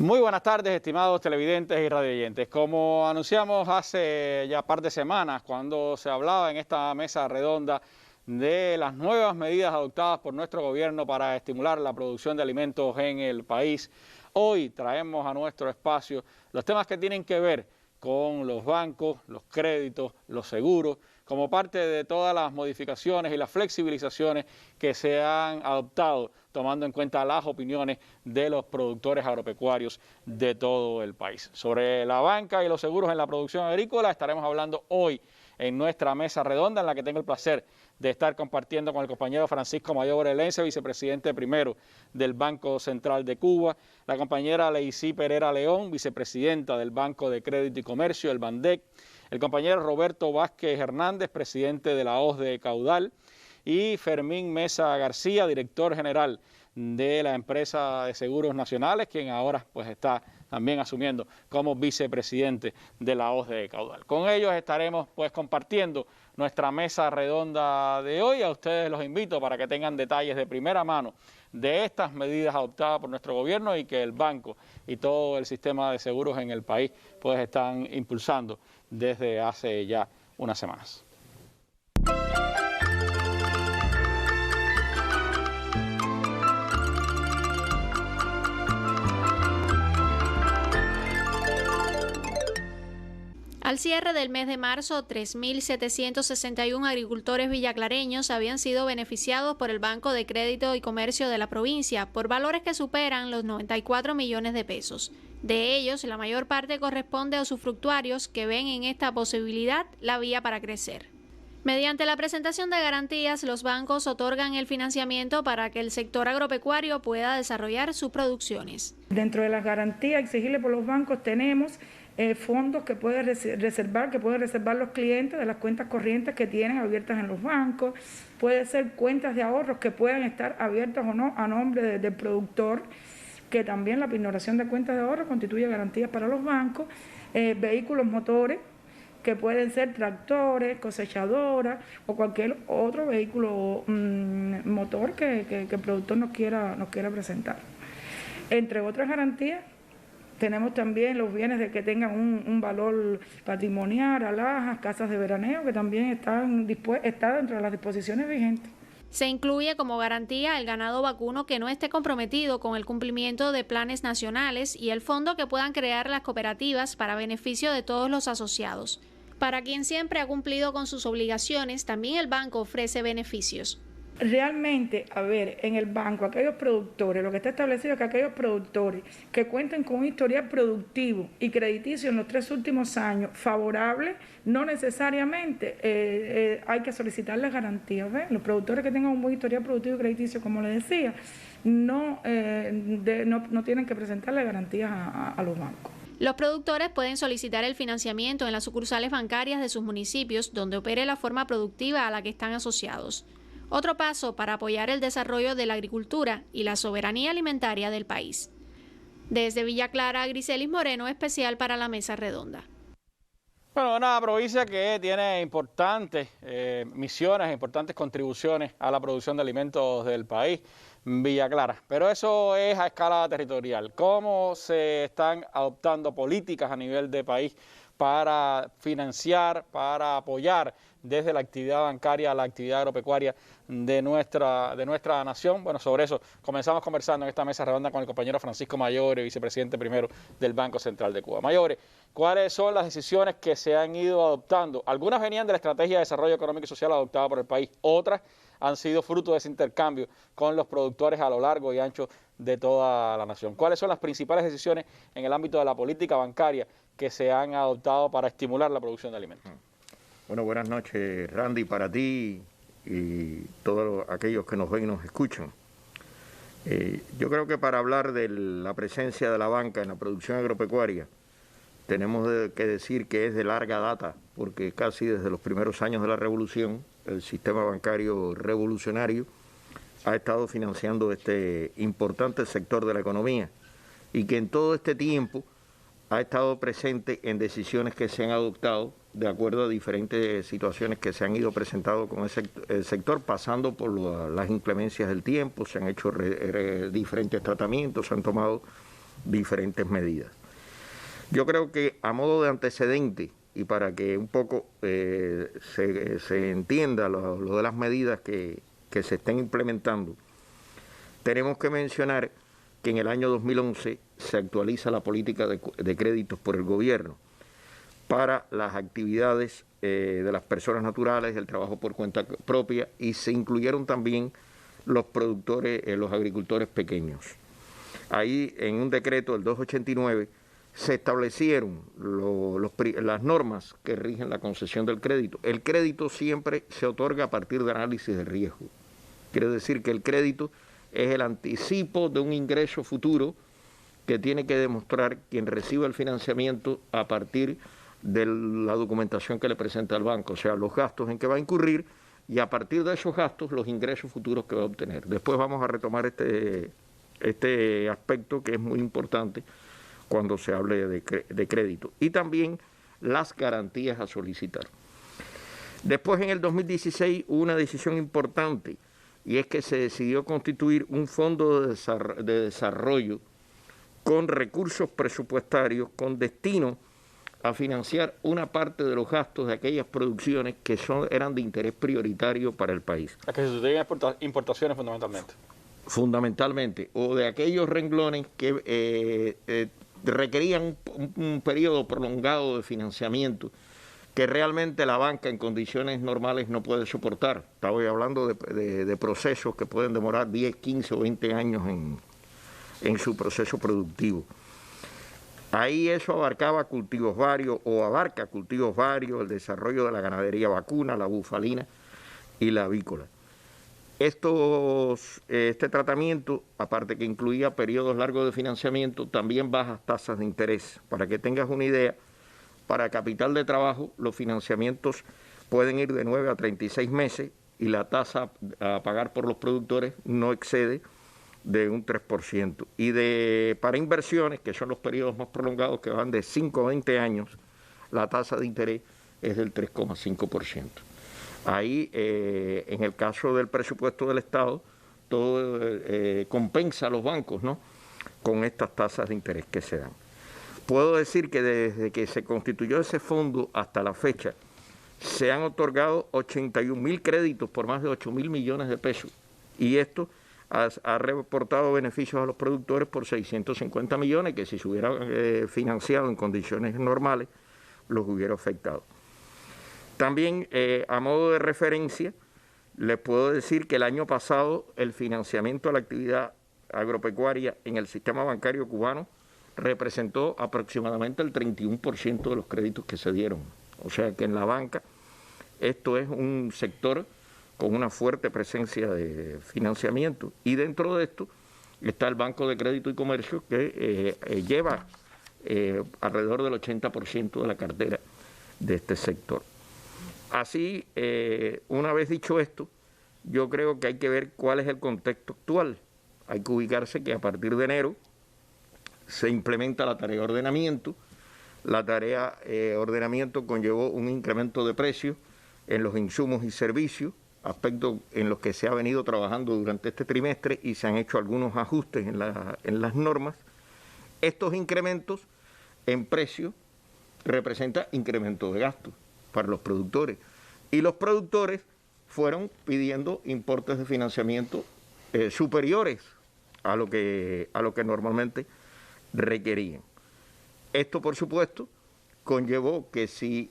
Muy buenas tardes, estimados televidentes y radioyentes. Como anunciamos hace ya par de semanas, cuando se hablaba en esta mesa redonda de las nuevas medidas adoptadas por nuestro gobierno para estimular la producción de alimentos en el país, hoy traemos a nuestro espacio los temas que tienen que ver con los bancos, los créditos, los seguros, como parte de todas las modificaciones y las flexibilizaciones que se han adoptado, tomando en cuenta las opiniones de los productores agropecuarios de todo el país. Sobre la banca y los seguros en la producción agrícola estaremos hablando hoy en nuestra mesa redonda, en la que tengo el placer de estar compartiendo con el compañero Francisco Mayor Lense, vicepresidente primero del Banco Central de Cuba, la compañera Leicy Pereira León, vicepresidenta del Banco de Crédito y Comercio, el BANDEC, el compañero Roberto Vázquez Hernández, presidente de la OSDE Caudal, y Fermín Mesa García, director general de la empresa de seguros nacionales, quien ahora pues está también asumiendo como vicepresidente de la OSDE Caudal. Con ellos estaremos pues compartiendo nuestra mesa redonda de hoy. A ustedes los invito para que tengan detalles de primera mano de estas medidas adoptadas por nuestro gobierno y que el banco y todo el sistema de seguros en el país pues están impulsando desde hace ya unas semanas. Al cierre del mes de marzo, 3.761 agricultores villaclareños habían sido beneficiados por el Banco de Crédito y Comercio de la provincia por valores que superan los 94 millones de pesos. De ellos, la mayor parte corresponde a usufructuarios que ven en esta posibilidad la vía para crecer. Mediante la presentación de garantías, los bancos otorgan el financiamiento para que el sector agropecuario pueda desarrollar sus producciones. Dentro de las garantías exigibles por los bancos tenemos fondos que pueden reservar los clientes de las cuentas corrientes que tienen abiertas en los bancos, puede ser cuentas de ahorros que puedan estar abiertas o no a nombre del productor, que también la pignoración de cuentas de ahorro constituye garantías para los bancos, vehículos motores, que pueden ser tractores, cosechadoras o cualquier otro vehículo motor que el productor nos quiera presentar. Entre otras garantías, tenemos también los bienes de que tengan un valor patrimonial, alhajas, casas de veraneo, que también están dentro de las disposiciones vigentes. Se incluye como garantía el ganado vacuno que no esté comprometido con el cumplimiento de planes nacionales y el fondo que puedan crear las cooperativas para beneficio de todos los asociados. Para quien siempre ha cumplido con sus obligaciones, también el banco ofrece beneficios. Realmente, en el banco, aquellos productores, lo que está establecido es que aquellos productores que cuenten con un historial productivo y crediticio en los 3 últimos años favorable, no necesariamente hay que solicitarles garantías. Los productores que tengan un buen historial productivo y crediticio, como les decía, no tienen que presentarle garantías a los bancos. Los productores pueden solicitar el financiamiento en las sucursales bancarias de sus municipios donde opere la forma productiva a la que están asociados. Otro paso para apoyar el desarrollo de la agricultura y la soberanía alimentaria del país. Desde Villa Clara, Griselis Moreno, especial para la Mesa Redonda. Bueno, una provincia que tiene importantes misiones, importantes contribuciones a la producción de alimentos del país, Villa Clara. Pero eso es a escala territorial. ¿Cómo se están adoptando políticas a nivel de país para financiar, para apoyar desde la actividad bancaria a la actividad agropecuaria de nuestra nación? Bueno, sobre eso comenzamos conversando en esta mesa redonda con el compañero Francisco Mayore, vicepresidente primero del Banco Central de Cuba. Mayore, ¿cuáles son las decisiones que se han ido adoptando? Algunas venían de la Estrategia de Desarrollo Económico y Social adoptada por el país, otras han sido fruto de ese intercambio con los productores a lo largo y ancho de toda la nación. ¿Cuáles son las principales decisiones en el ámbito de la política bancaria que se han adoptado para estimular la producción de alimentos? Bueno, buenas noches, Randy, para ti y todos aquellos que nos ven y nos escuchan. Yo creo que para hablar de la presencia de la banca en la producción agropecuaria, tenemos que decir que es de larga data, porque casi desde los primeros años de la revolución, el sistema bancario revolucionario ha estado financiando este importante sector de la economía y que en todo este tiempo ha estado presente en decisiones que se han adoptado de acuerdo a diferentes situaciones que se han ido presentando con el sector, pasando por las inclemencias del tiempo, se han hecho diferentes tratamientos, se han tomado diferentes medidas. Yo creo que a modo de antecedente y para que un poco se entienda lo de las medidas que se estén implementando, tenemos que mencionar que en el año 2011 se actualiza la política de créditos por el gobierno para las actividades de las personas naturales, el trabajo por cuenta propia, y se incluyeron también los productores, los agricultores pequeños. Ahí en un decreto del 289 se establecieron las normas que rigen la concesión del crédito. El crédito siempre se otorga a partir de análisis de riesgo. Quiere decir que el crédito es el anticipo de un ingreso futuro que tiene que demostrar quien recibe el financiamiento a partir de la documentación que le presenta el banco, o sea, los gastos en que va a incurrir y a partir de esos gastos los ingresos futuros que va a obtener. Después vamos a retomar este aspecto que es muy importante cuando se hable de crédito. Y también las garantías a solicitar. Después, en el 2016, hubo una decisión importante, y es que se decidió constituir un fondo de desarrollo con recursos presupuestarios con destino a financiar una parte de los gastos de aquellas producciones que eran de interés prioritario para el país. Es que se suceden importaciones fundamentalmente. Fundamentalmente, o de aquellos renglones que requerían un periodo prolongado de financiamiento que realmente la banca en condiciones normales no puede soportar. Estaba hablando de procesos que pueden demorar 10, 15 o 20 años en su proceso productivo. Ahí eso abarcaba cultivos varios, o abarca cultivos varios, el desarrollo de la ganadería vacuna, la bufalina y la avícola. Este tratamiento, aparte que incluía periodos largos de financiamiento, también bajas tasas de interés. Para que tengas una idea, para capital de trabajo los financiamientos pueden ir de 9 a 36 meses y la tasa a pagar por los productores no excede de un 3%. Y para inversiones, que son los periodos más prolongados, que van de 5 a 20 años, la tasa de interés es del 3,5%. Ahí, en el caso del presupuesto del Estado, todo compensa a los bancos, ¿no?, con estas tasas de interés que se dan. Puedo decir que desde que se constituyó ese fondo hasta la fecha, se han otorgado 81.000 créditos por más de 8.000 millones de pesos. Y esto ha reportado beneficios a los productores por 650 millones, que si se hubiera financiado en condiciones normales, los hubiera afectado. También, a modo de referencia, les puedo decir que el año pasado el financiamiento a la actividad agropecuaria en el sistema bancario cubano representó aproximadamente el 31% de los créditos que se dieron. O sea que en la banca esto es un sector con una fuerte presencia de financiamiento. Y dentro de esto está el Banco de Crédito y Comercio, que lleva alrededor del 80% de la cartera de este sector. Así, una vez dicho esto, yo creo que hay que ver cuál es el contexto actual. Hay que ubicarse que a partir de enero se implementa la tarea de ordenamiento. La tarea ordenamiento conllevó un incremento de precios en los insumos y servicios, aspectos en los que se ha venido trabajando durante este trimestre y se han hecho algunos ajustes en las normas. Estos incrementos en precios representan incremento de gastos para los productores. Y los productores fueron pidiendo importes de financiamiento superiores a lo que normalmente requerían. Esto, por supuesto, conllevó que si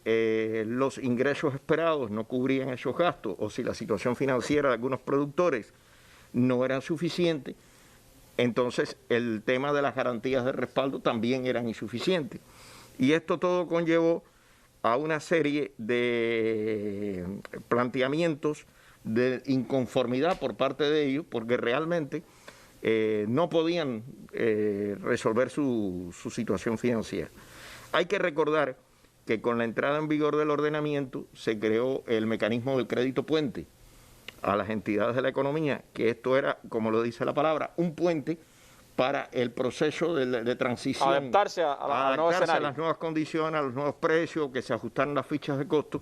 los ingresos esperados no cubrían esos gastos o si la situación financiera de algunos productores no era suficiente, entonces el tema de las garantías de respaldo también eran insuficientes. Y esto todo conllevó a una serie de planteamientos de inconformidad por parte de ellos, porque realmente no podían resolver su situación financiera. Hay que recordar que con la entrada en vigor del ordenamiento se creó el mecanismo del crédito puente a las entidades de la economía, que esto era, como lo dice la palabra, un puente para el proceso de transición. Adaptarse a las nuevas condiciones, a los nuevos precios, que se ajustaran las fichas de costo,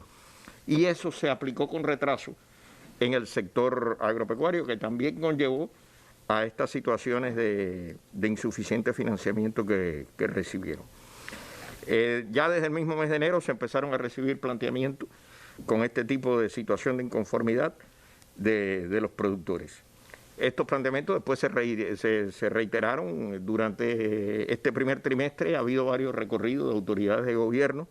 y eso se aplicó con retraso en el sector agropecuario, que también conllevó a estas situaciones de insuficiente financiamiento que recibieron. Ya desde el mismo mes de enero se empezaron a recibir planteamientos con este tipo de situación de inconformidad de los productores. Estos planteamientos después se reiteraron durante este primer trimestre. Ha habido varios recorridos de autoridades de gobierno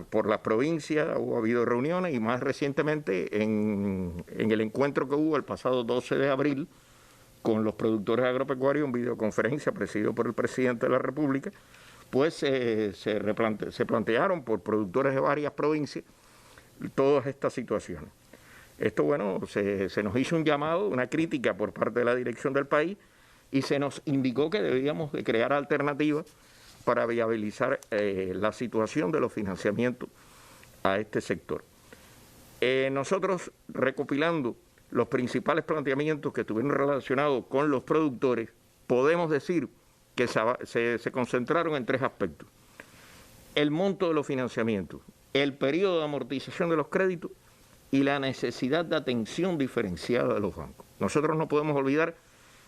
por las provincias, ha habido reuniones y más recientemente en el encuentro que hubo el pasado 12 de abril con los productores agropecuarios en videoconferencia presidido por el presidente de la República, pues se plantearon por productores de varias provincias todas estas situaciones. Esto, bueno, se nos hizo un llamado, una crítica por parte de la dirección del país y se nos indicó que debíamos de crear alternativas para viabilizar la situación de los financiamientos a este sector. Nosotros, recopilando los principales planteamientos que estuvieron relacionados con los productores, podemos decir que se concentraron en tres aspectos: el monto de los financiamientos, el periodo de amortización de los créditos y la necesidad de atención diferenciada de los bancos. Nosotros no podemos olvidar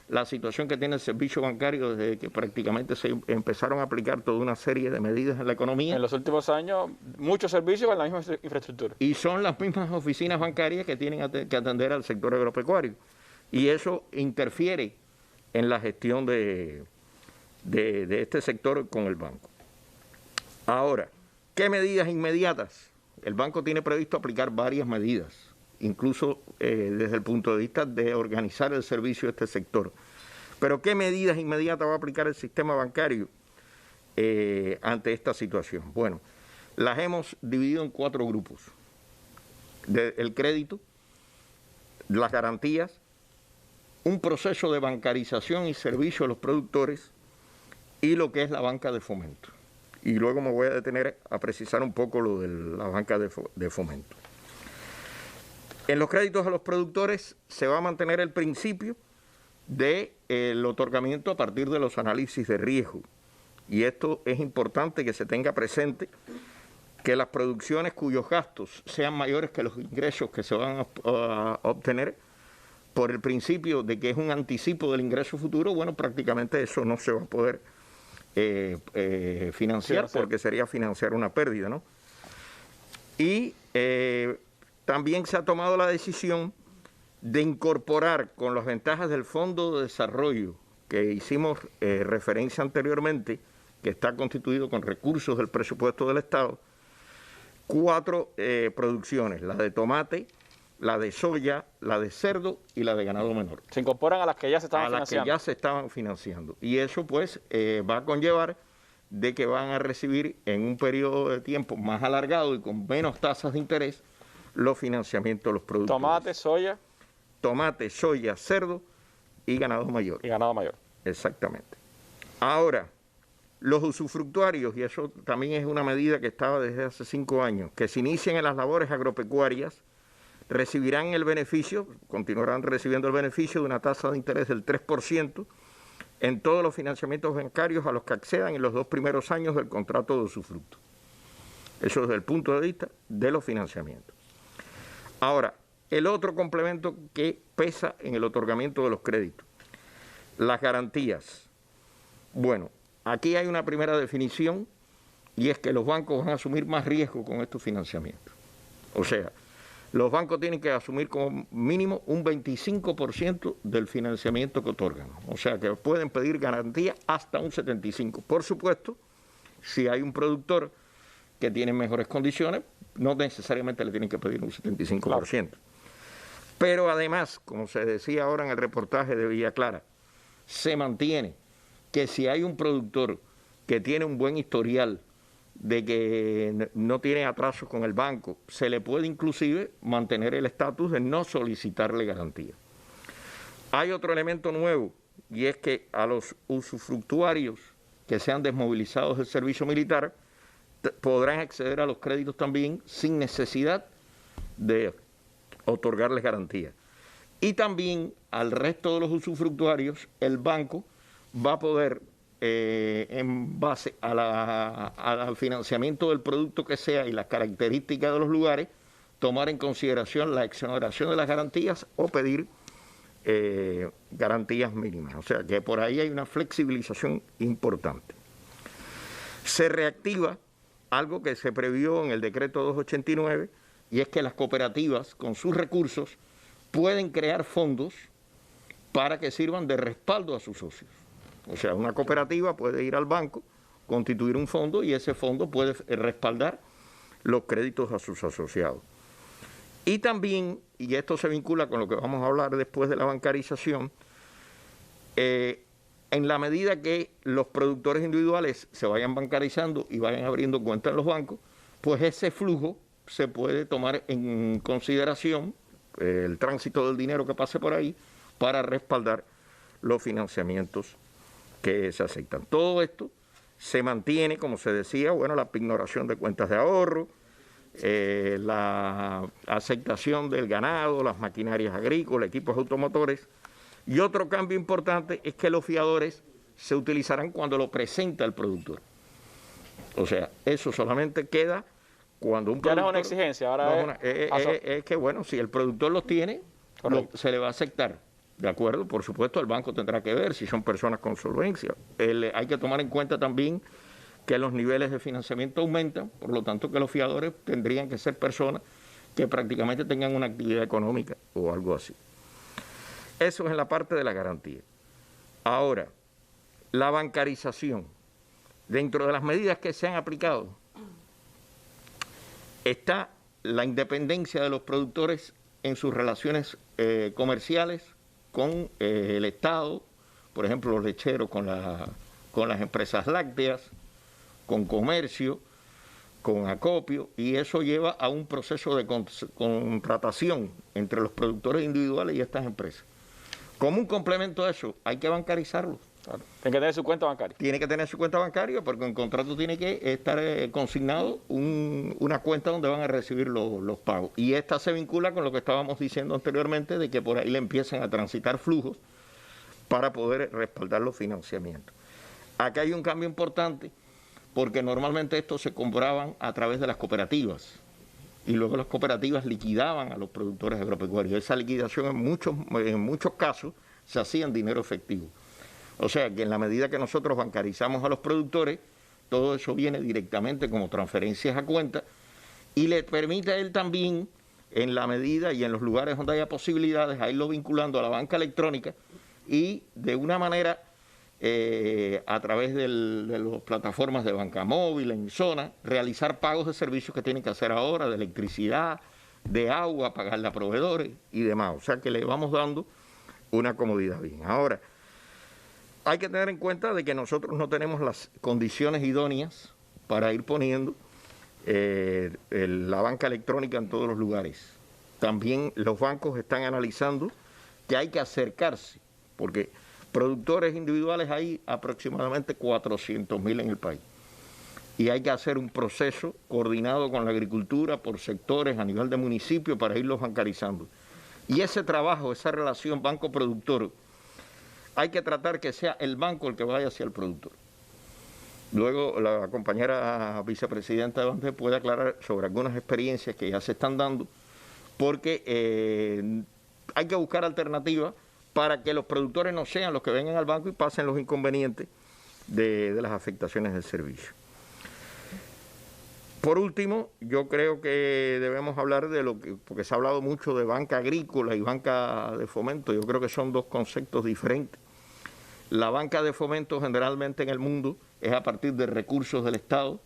la situación que tiene el servicio bancario desde que prácticamente se empezaron a aplicar toda una serie de medidas en la economía. En los últimos años, muchos servicios con la misma infraestructura. Y son las mismas oficinas bancarias que tienen que atender al sector agropecuario. Y eso interfiere en la gestión de este sector con el banco. Ahora, ¿qué medidas inmediatas? El banco tiene previsto aplicar varias medidas, incluso desde el punto de vista de organizar el servicio de este sector. Pero ¿qué medidas inmediatas va a aplicar el sistema bancario ante esta situación? Bueno, las hemos dividido en 4 grupos: el crédito, las garantías, un proceso de bancarización y servicio a los productores y lo que es la banca de fomento. Y luego me voy a detener a precisar un poco lo de la banca de fomento. En los créditos a los productores se va a mantener el principio del otorgamiento a partir de los análisis de riesgo. Y esto es importante que se tenga presente, que las producciones cuyos gastos sean mayores que los ingresos que se van a obtener, por el principio de que es un anticipo del ingreso futuro, bueno, prácticamente eso no se va a poder financiar, porque sería financiar una pérdida, ¿no? Y también se ha tomado la decisión de incorporar con las ventajas del Fondo de Desarrollo que hicimos referencia anteriormente, que está constituido con recursos del presupuesto del Estado, 4 producciones: la de tomate, la de soya, la de cerdo y la de ganado menor. Se incorporan a las que ya se estaban financiando. A las que ya se estaban financiando. Y eso pues va a conllevar de que van a recibir en un periodo de tiempo más alargado y con menos tasas de interés los financiamientos de los productores. Tomate, soya, cerdo y ganado mayor. Y ganado mayor. Exactamente. Ahora, los usufructuarios, y eso también es una medida que estaba desde hace 5 años, que se inician en las labores agropecuarias, recibirán el beneficio, continuarán recibiendo el beneficio de una tasa de interés del 3% en todos los financiamientos bancarios a los que accedan en los 2 primeros años del contrato de usufructo. Eso desde el punto de vista de los financiamientos. Ahora, el otro complemento que pesa en el otorgamiento de los créditos, las garantías. Bueno, aquí hay una primera definición y es que los bancos van a asumir más riesgo con estos financiamientos. O sea, los bancos tienen que asumir como mínimo un 25% del financiamiento que otorgan. O sea, que pueden pedir garantía hasta un 75%. Por supuesto, si hay un productor que tiene mejores condiciones, no necesariamente le tienen que pedir un 75%. Claro. Pero además, como se decía ahora en el reportaje de Villa Clara, se mantiene que si hay un productor que tiene un buen historial de que no tiene atrasos con el banco, se le puede inclusive mantener el estatus de no solicitarle garantía. Hay otro elemento nuevo, y es que a los usufructuarios que sean desmovilizados del servicio militar podrán acceder a los créditos también sin necesidad de otorgarles garantía. Y también al resto de los usufructuarios, el banco va a poder, en base al financiamiento del producto que sea y las características de los lugares, tomar en consideración la exoneración de las garantías o pedir garantías mínimas. O sea que por ahí hay una flexibilización importante. Se reactiva algo que se previó en el decreto 289, y es que las cooperativas con sus recursos pueden crear fondos para que sirvan de respaldo a sus socios. O sea, una cooperativa puede ir al banco, constituir un fondo y ese fondo puede respaldar los créditos a sus asociados. Y también, y esto se vincula con lo que vamos a hablar después de la bancarización, en la medida que los productores individuales se vayan bancarizando y vayan abriendo cuentas en los bancos, pues ese flujo se puede tomar en consideración, el tránsito del dinero que pase por ahí, para respaldar los financiamientos que se aceptan. Todo esto se mantiene, como se decía, bueno, la pignoración de cuentas de ahorro, la aceptación del ganado, las maquinarias agrícolas, equipos automotores. Y otro cambio importante es que los fiadores se utilizarán cuando lo presenta el productor. O sea, eso solamente queda cuando un productor... Ya no es una exigencia, ahora es que, bueno, si el productor los tiene, se le va a aceptar. ¿De acuerdo? Por supuesto, el banco tendrá que ver si son personas con solvencia. Hay que tomar en cuenta también que los niveles de financiamiento aumentan, por lo tanto que los fiadores tendrían que ser personas que prácticamente tengan una actividad económica o algo así. Eso es en la parte de la garantía. Ahora, la bancarización. Dentro de las medidas que se han aplicado está la independencia de los productores en sus relaciones comerciales con el Estado, por ejemplo, los lecheros con las empresas lácteas, con comercio, con acopio, y eso lleva a un proceso de contratación entre los productores individuales y estas empresas. Como un complemento a eso, hay que bancarizarlos. Claro. Tiene que tener su cuenta bancaria. Tiene que tener su cuenta bancaria porque en contrato tiene que estar consignado una cuenta donde van a recibir los pagos. Y esta se vincula con lo que estábamos diciendo anteriormente, de que por ahí le empiezan a transitar flujos para poder respaldar los financiamientos. Acá hay un cambio importante porque normalmente estos se compraban a través de las cooperativas y luego las cooperativas liquidaban a los productores agropecuarios. Esa liquidación en muchos casos se hacía en dinero efectivo. O sea que en la medida que nosotros bancarizamos a los productores, todo eso viene directamente como transferencias a cuenta y le permite a él también, en la medida y en los lugares donde haya posibilidades, a irlo vinculando a la banca electrónica y de una manera a través de las plataformas de banca móvil en zona, realizar pagos de servicios que tienen que hacer ahora, de electricidad, de agua, pagarle a proveedores y demás. O sea que le vamos dando una comodidad bien. Ahora, hay que tener en cuenta de que nosotros no tenemos las condiciones idóneas para ir poniendo la banca electrónica en todos los lugares. También los bancos están analizando que hay que acercarse, porque productores individuales hay aproximadamente 400.000 en el país. Y hay que hacer un proceso coordinado con la agricultura por sectores a nivel de municipio para irlos bancarizando. Y ese trabajo, esa relación banco-productor, hay que tratar que sea el banco el que vaya hacia el productor. Luego la compañera vicepresidenta de Banco puede aclarar sobre algunas experiencias que ya se están dando, porque hay que buscar alternativas para que los productores no sean los que vengan al banco y pasen los inconvenientes de las afectaciones del servicio. Por último, yo creo que debemos hablar de porque se ha hablado mucho de banca agrícola y banca de fomento. Yo creo que son dos conceptos diferentes. La banca de fomento generalmente en el mundo es a partir de recursos del Estado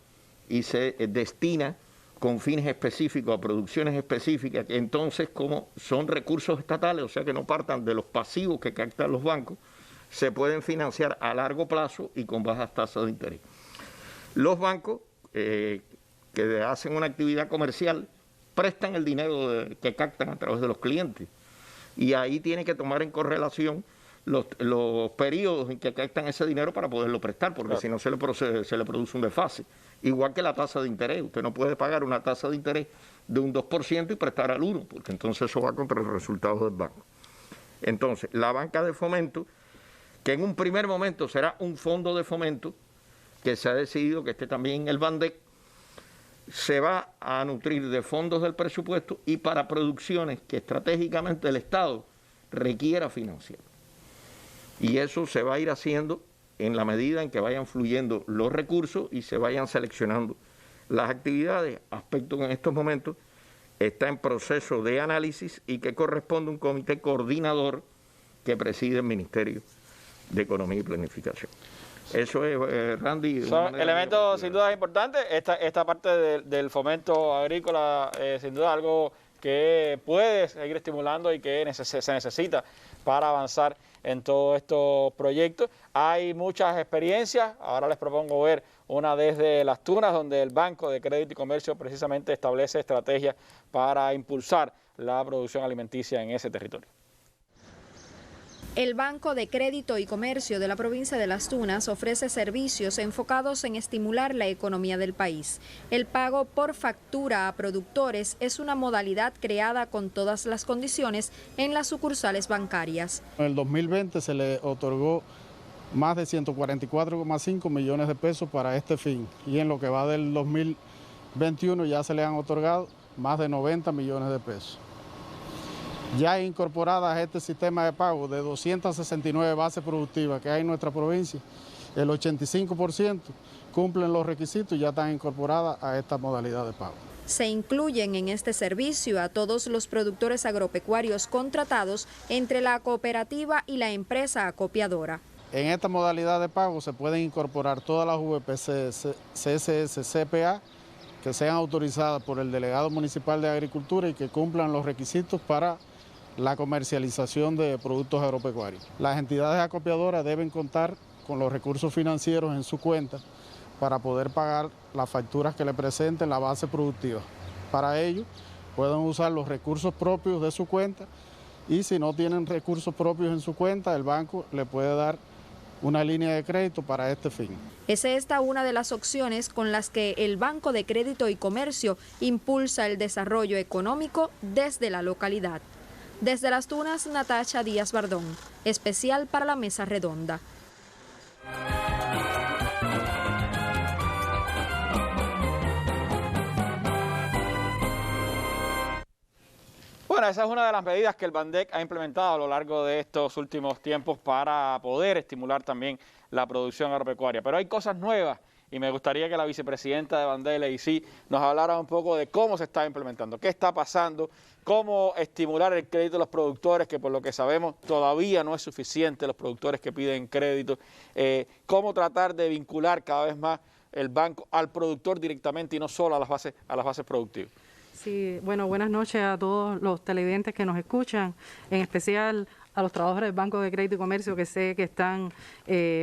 y se destina con fines específicos a producciones específicas, que entonces, como son recursos estatales, o sea que no partan de los pasivos que captan los bancos, se pueden financiar a largo plazo y con bajas tasas de interés. Los bancos que hacen una actividad comercial prestan el dinero que captan a través de los clientes y ahí tienen que tomar en correlación los periodos en que captan ese dinero para poderlo prestar, porque claro, si no se le produce un desfase. Igual que la tasa de interés, usted no puede pagar una tasa de interés de un 2% y prestar al 1%, porque entonces eso va contra los resultados del banco. Entonces, la banca de fomento, que en un primer momento será un fondo de fomento, que se ha decidido que esté también en el BANDEC, se va a nutrir de fondos del presupuesto y para producciones que estratégicamente el Estado requiera financiar. Y eso se va a ir haciendo en la medida en que vayan fluyendo los recursos y se vayan seleccionando las actividades, aspecto que en estos momentos está en proceso de análisis y que corresponde a un comité coordinador que preside el Ministerio de Economía y Planificación. Eso es, Randy. Son elementos sin duda importantes. Esta parte del fomento agrícola, sin duda algo que puede seguir estimulando y que se necesita para avanzar en todos estos proyectos. Hay muchas experiencias. Ahora les propongo ver una desde Las Tunas, donde el Banco de Crédito y Comercio precisamente establece estrategias para impulsar la producción alimenticia en ese territorio. El Banco de Crédito y Comercio de la provincia de Las Tunas ofrece servicios enfocados en estimular la economía del país. El pago por factura a productores es una modalidad creada con todas las condiciones en las sucursales bancarias. En el 2020 se le otorgó más de 144,5 millones de pesos para este fin y en lo que va del 2021 ya se le han otorgado más de 90 millones de pesos. Ya incorporadas a este sistema de pago de 269 bases productivas que hay en nuestra provincia, el 85% cumplen los requisitos y ya están incorporadas a esta modalidad de pago. Se incluyen en este servicio a todos los productores agropecuarios contratados entre la cooperativa y la empresa acopiadora. En esta modalidad de pago se pueden incorporar todas las VPC, CSS, CPA que sean autorizadas por el delegado municipal de Agricultura y que cumplan los requisitos para la comercialización de productos agropecuarios. Las entidades acopiadoras deben contar con los recursos financieros en su cuenta para poder pagar las facturas que le presenten la base productiva. Para ello, pueden usar los recursos propios de su cuenta y si no tienen recursos propios en su cuenta, el banco le puede dar una línea de crédito para este fin. Es esta una de las opciones con las que el Banco de Crédito y Comercio impulsa el desarrollo económico desde la localidad. Desde Las Tunas, Natacha Díaz Bardón, especial para la Mesa Redonda. Bueno, esa es una de las medidas que el BANDEC ha implementado a lo largo de estos últimos tiempos para poder estimular también la producción agropecuaria. Pero hay cosas nuevas y me gustaría que la vicepresidenta de BANDEC, Leicy, nos hablara un poco de cómo se está implementando, qué está pasando, cómo estimular el crédito de los productores, que por lo que sabemos todavía no es suficiente, los productores que piden crédito, cómo tratar de vincular cada vez más el banco al productor directamente y no solo a las bases productivas. Sí, bueno, buenas noches a todos los televidentes que nos escuchan, en especial a los trabajadores del Banco de Crédito y Comercio que sé que están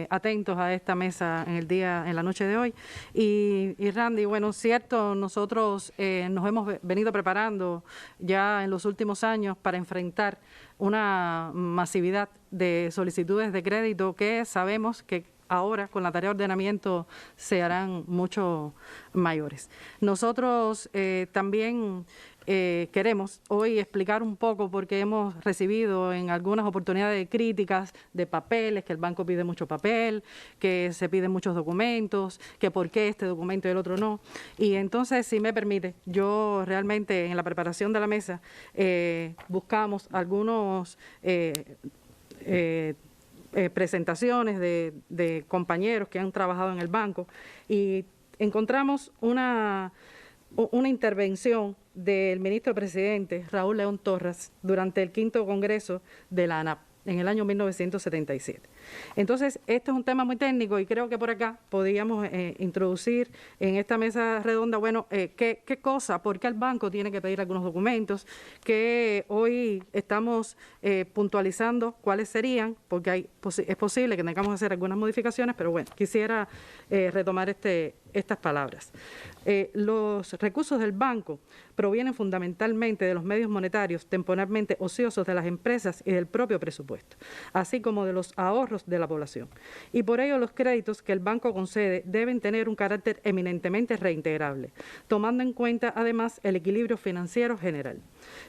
atentos a esta mesa en la noche de hoy. Y Randy, bueno, cierto, nosotros nos hemos venido preparando ya en los últimos años para enfrentar una masividad de solicitudes de crédito que sabemos que ahora con la tarea de ordenamiento se harán mucho mayores. Nosotros también queremos hoy explicar un poco porque hemos recibido en algunas oportunidades críticas de papeles, que el banco pide mucho papel, que se piden muchos documentos, que por qué este documento y el otro no. Y entonces, si me permite, yo realmente en la preparación de la mesa buscamos algunos presentaciones de compañeros que han trabajado en el banco y encontramos una intervención del ministro presidente Raúl León Torres durante el 5º Congreso de la ANAP en el año 1977. Entonces, este es un tema muy técnico y creo que por acá podríamos introducir en esta mesa redonda, bueno, qué cosa, por qué el banco tiene que pedir algunos documentos, que hoy estamos puntualizando cuáles serían, porque es posible que tengamos que hacer algunas modificaciones, pero bueno, quisiera retomar estas palabras. Los recursos del banco provienen fundamentalmente de los medios monetarios temporalmente ociosos de las empresas y del propio presupuesto, así como de los ahorros de la población. Y por ello los créditos que el banco concede deben tener un carácter eminentemente reintegrable, tomando en cuenta además el equilibrio financiero general.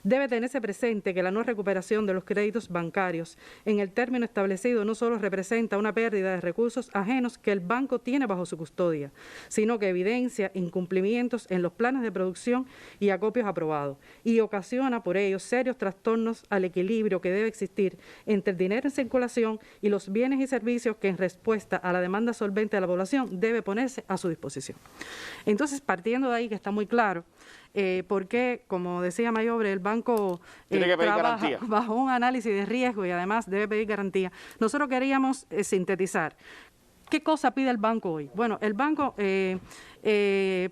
Debe tenerse presente que la no recuperación de los créditos bancarios en el término establecido no solo representa una pérdida de recursos ajenos que el banco tiene bajo su custodia, sino que evidencia incumplimientos en los planes de producción y a acopios aprobados y ocasiona por ello serios trastornos al equilibrio que debe existir entre el dinero en circulación y los bienes y servicios que en respuesta a la demanda solvente de la población debe ponerse a su disposición. Entonces, partiendo de ahí, que está muy claro, porque, como decía Mayobre, el banco trabaja bajo un análisis de riesgo y además debe pedir garantía. Nosotros queríamos sintetizar. ¿Qué cosa pide el banco hoy? Bueno, el banco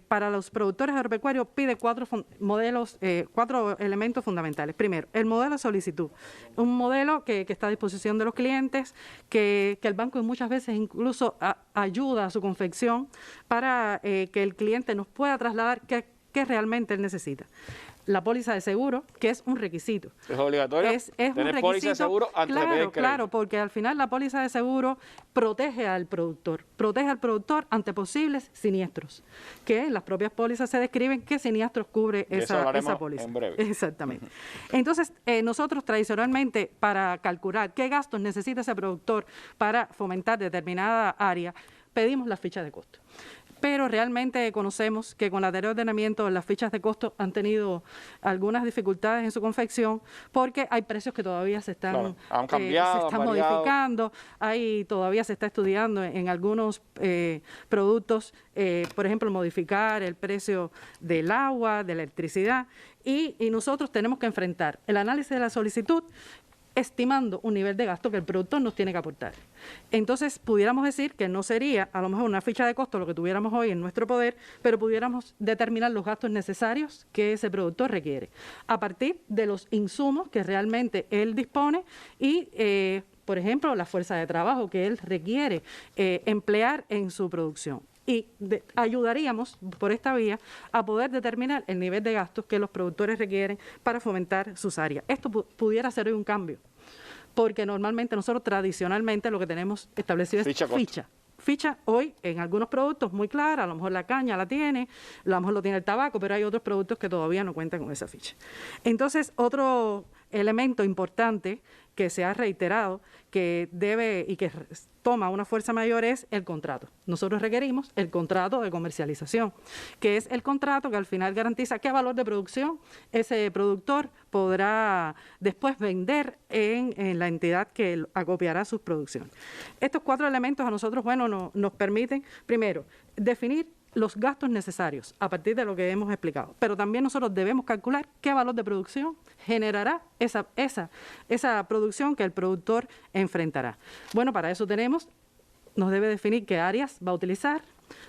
para los productores agropecuarios pide cuatro elementos fundamentales. Primero, el modelo de solicitud, un modelo que está a disposición de los clientes, que el banco muchas veces incluso ayuda a su confección para que el cliente nos pueda trasladar qué realmente él necesita. La póliza de seguro, que es un requisito. ¿Es obligatorio tener póliza de seguro antes de pedir crédito? Claro, porque al final la póliza de seguro protege al productor ante posibles siniestros, que en las propias pólizas se describen qué siniestros cubre esa póliza. En breve. Exactamente. Entonces, nosotros tradicionalmente, para calcular qué gastos necesita ese productor para fomentar determinada área, pedimos las fichas de costo. Pero realmente conocemos que con el anterior ordenamiento las fichas de costo han tenido algunas dificultades en su confección porque hay precios que todavía se están, han cambiado, se están modificando, todavía se está estudiando en algunos productos, por ejemplo, modificar el precio del agua, de la electricidad, y nosotros tenemos que enfrentar el análisis de la solicitud estimando un nivel de gasto que el productor nos tiene que aportar. Entonces, pudiéramos decir que no sería a lo mejor una ficha de costo lo que tuviéramos hoy en nuestro poder, pero pudiéramos determinar los gastos necesarios que ese productor requiere, a partir de los insumos que realmente él dispone y, por ejemplo, la fuerza de trabajo que él requiere emplear en su producción. Y ayudaríamos por esta vía a poder determinar el nivel de gastos que los productores requieren para fomentar sus áreas. Esto pudiera ser hoy un cambio, porque normalmente nosotros tradicionalmente lo que tenemos establecido es ficha hoy en algunos productos muy clara, a lo mejor la caña la tiene, a lo mejor lo tiene el tabaco, pero hay otros productos que todavía no cuentan con esa ficha. Entonces, otro elemento importante que se ha reiterado que debe y que toma una fuerza mayor es el contrato. Nosotros requerimos el contrato de comercialización, que es el contrato que al final garantiza qué valor de producción ese productor podrá después vender en la entidad que acopiará sus producciones. Estos 4 elementos a nosotros, nos permiten, primero, definir los gastos necesarios a partir de lo que hemos explicado, pero también nosotros debemos calcular qué valor de producción generará esa producción que el productor enfrentará. Bueno, para eso nos debe definir qué áreas va a utilizar.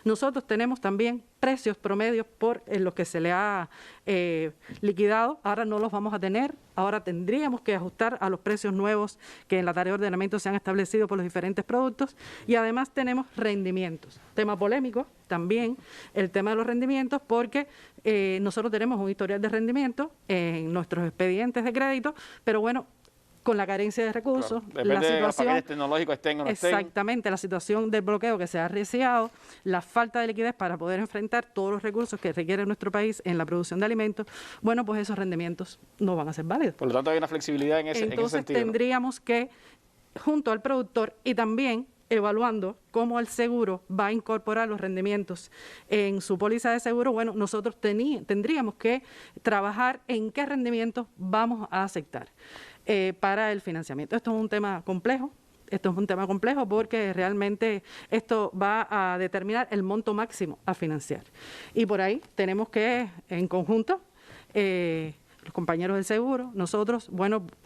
Nosotros tenemos también precios promedios en los que se le ha liquidado, ahora no los vamos a tener, ahora tendríamos que ajustar a los precios nuevos que en la tarea de ordenamiento se han establecido por los diferentes productos, y además tenemos rendimientos, tema polémico también el tema de los rendimientos, porque nosotros tenemos un historial de rendimiento en nuestros expedientes de crédito, pero con la carencia de recursos, depende la situación, de los paquetes tecnológicos estén o no estén. Exactamente, la situación del bloqueo que se ha arreciado, la falta de liquidez para poder enfrentar todos los recursos que requiere nuestro país en la producción de alimentos, pues esos rendimientos no van a ser válidos. Por lo tanto, hay una flexibilidad en ese sentido. Entonces tendríamos que, junto al productor y también evaluando cómo el seguro va a incorporar los rendimientos en su póliza de seguro, nosotros tendríamos que trabajar en qué rendimientos vamos a aceptar para el financiamiento. Esto es un tema complejo. Porque realmente esto va a determinar el monto máximo a financiar. Y por ahí tenemos que, en conjunto, los compañeros del seguro, nosotros,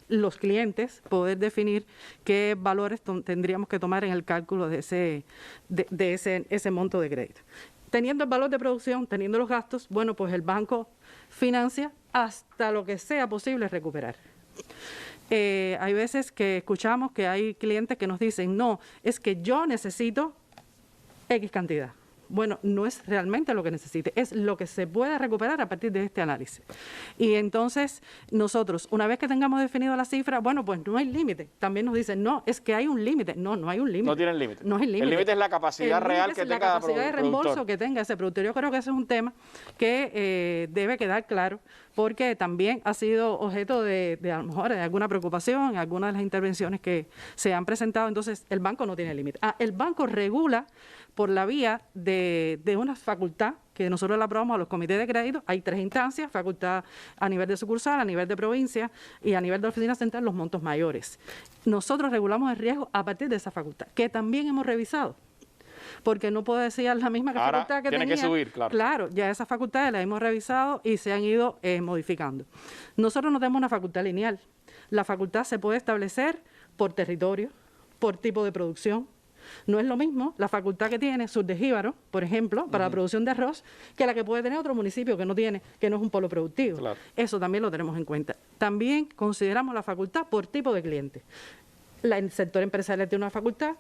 los clientes, poder definir qué valores tendríamos que tomar en el cálculo de ese monto de crédito. Teniendo el valor de producción, teniendo los gastos, pues el banco financia hasta lo que sea posible recuperar. Hay veces que escuchamos que hay clientes que nos dicen, no, es que yo necesito X cantidad. No es realmente lo que necesite, es lo que se puede recuperar a partir de este análisis. Y entonces nosotros, una vez que tengamos definido la cifra, pues no hay límite. También nos dicen, no, es que hay un límite. No, no hay un límite. No tienen límite. No hay límite. El límite es la capacidad real que tenga la capacidad de reembolso que tenga ese productor. Yo creo que ese es un tema que debe quedar claro, porque también ha sido objeto de a lo mejor de alguna preocupación en algunas de las intervenciones que se han presentado. Entonces, el banco no tiene límite. El banco regula por la vía de de una facultad que nosotros la aprobamos a los comités de crédito. Hay 3 instancias: facultad a nivel de sucursal, a nivel de provincia y a nivel de oficina central, los montos mayores. Nosotros regulamos el riesgo a partir de esa facultad, que también hemos revisado. Porque no puedo decir la misma facultad que tiene tenía. que subir, claro. Claro, ya esas facultades las hemos revisado y se han ido modificando. Nosotros no tenemos una facultad lineal. La facultad se puede establecer por territorio, por tipo de producción. No es lo mismo la facultad que tiene Sur de Jíbaro, por ejemplo, para la producción de arroz, que la que puede tener otro municipio que no tiene, que no es un polo productivo. Claro. Eso también lo tenemos en cuenta. También consideramos la facultad por tipo de cliente. El sector empresarial tiene una facultad,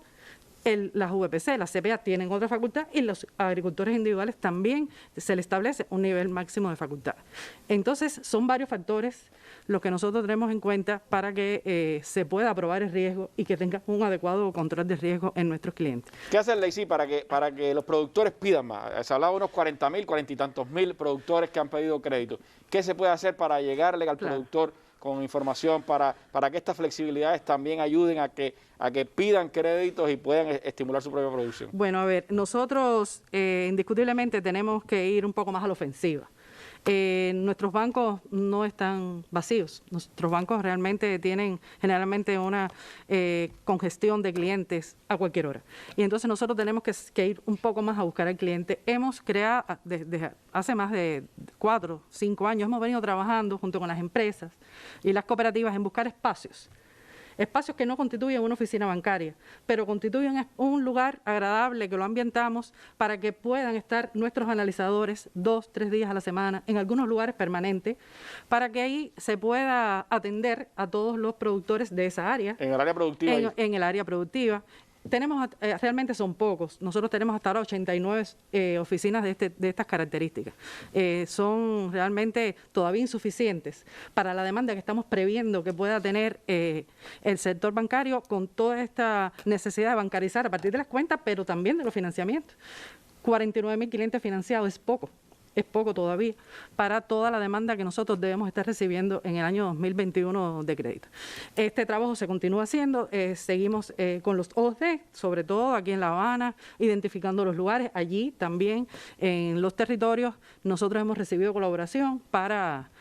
las VPC, las CPA tienen otra facultad y los agricultores individuales también se les establece un nivel máximo de facultad. Entonces, son varios factores los que nosotros tenemos en cuenta para que se pueda aprobar el riesgo y que tenga un adecuado control de riesgo en nuestros clientes. ¿Qué hace el Leysi para que los productores pidan más? Se hablaba de unos 40.000, 40 y tantos mil productores que han pedido crédito. ¿Qué se puede hacer para llegarle al productor con información para que estas flexibilidades también ayuden a que pidan créditos y puedan estimular su propia producción? Bueno, a ver, nosotros indiscutiblemente tenemos que ir un poco más a la ofensiva. Nuestros bancos no están vacíos. Nuestros bancos realmente tienen generalmente una congestión de clientes a cualquier hora. Y entonces nosotros tenemos que ir un poco más a buscar al cliente. Hemos creado, desde hace más de 4 o 5 años, hemos venido trabajando junto con las empresas y las cooperativas en buscar espacios que no constituyen una oficina bancaria, pero constituyen un lugar agradable que lo ambientamos para que puedan estar nuestros analizadores 2, 3 días a la semana, en algunos lugares permanentes, para que ahí se pueda atender a todos los productores de esa área. En el área productiva. En el área productiva. Tenemos, realmente son pocos. Nosotros tenemos hasta ahora 89 oficinas de estas características. Son realmente todavía insuficientes para la demanda que estamos previendo que pueda tener el sector bancario con toda esta necesidad de bancarizar a partir de las cuentas, pero también de los financiamientos. 49.000 clientes financiados es poco. Es poco todavía para toda la demanda que nosotros debemos estar recibiendo en el año 2021 de crédito. Este trabajo se continúa haciendo, seguimos con los OSD, sobre todo aquí en La Habana, identificando los lugares. Allí también en los territorios nosotros hemos recibido colaboración para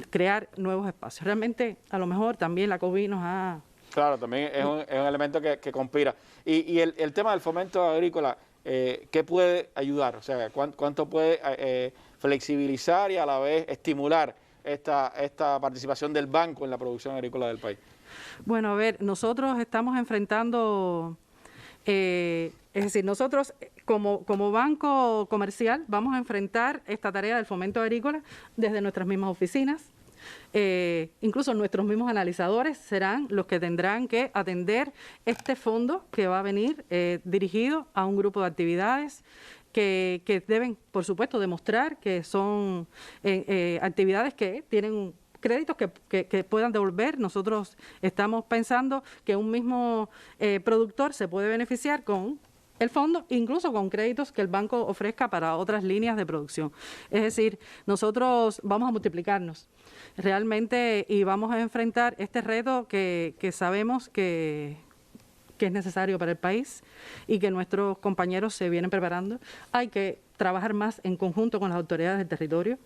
crear nuevos espacios. Realmente, a lo mejor también la COVID nos ha... Claro, también es un elemento que conspira. Y el tema del fomento agrícola, ¿qué puede ayudar? O sea, ¿cuánto puede flexibilizar y a la vez estimular esta participación del banco en la producción agrícola del país? Bueno, a ver, nosotros estamos enfrentando, es decir, nosotros como banco comercial vamos a enfrentar esta tarea del fomento agrícola desde nuestras mismas oficinas. Incluso nuestros mismos analizadores serán los que tendrán que atender este fondo que va a venir dirigido a un grupo de actividades que deben, por supuesto, demostrar que son actividades que tienen créditos que puedan devolver. Nosotros estamos pensando que un mismo productor se puede beneficiar con el fondo, incluso con créditos que el banco ofrezca para otras líneas de producción. Es decir, nosotros vamos a multiplicarnos realmente y vamos a enfrentar este reto que sabemos que es necesario para el país y que nuestros compañeros se vienen preparando. Hay que trabajar más en conjunto con las autoridades del territorio.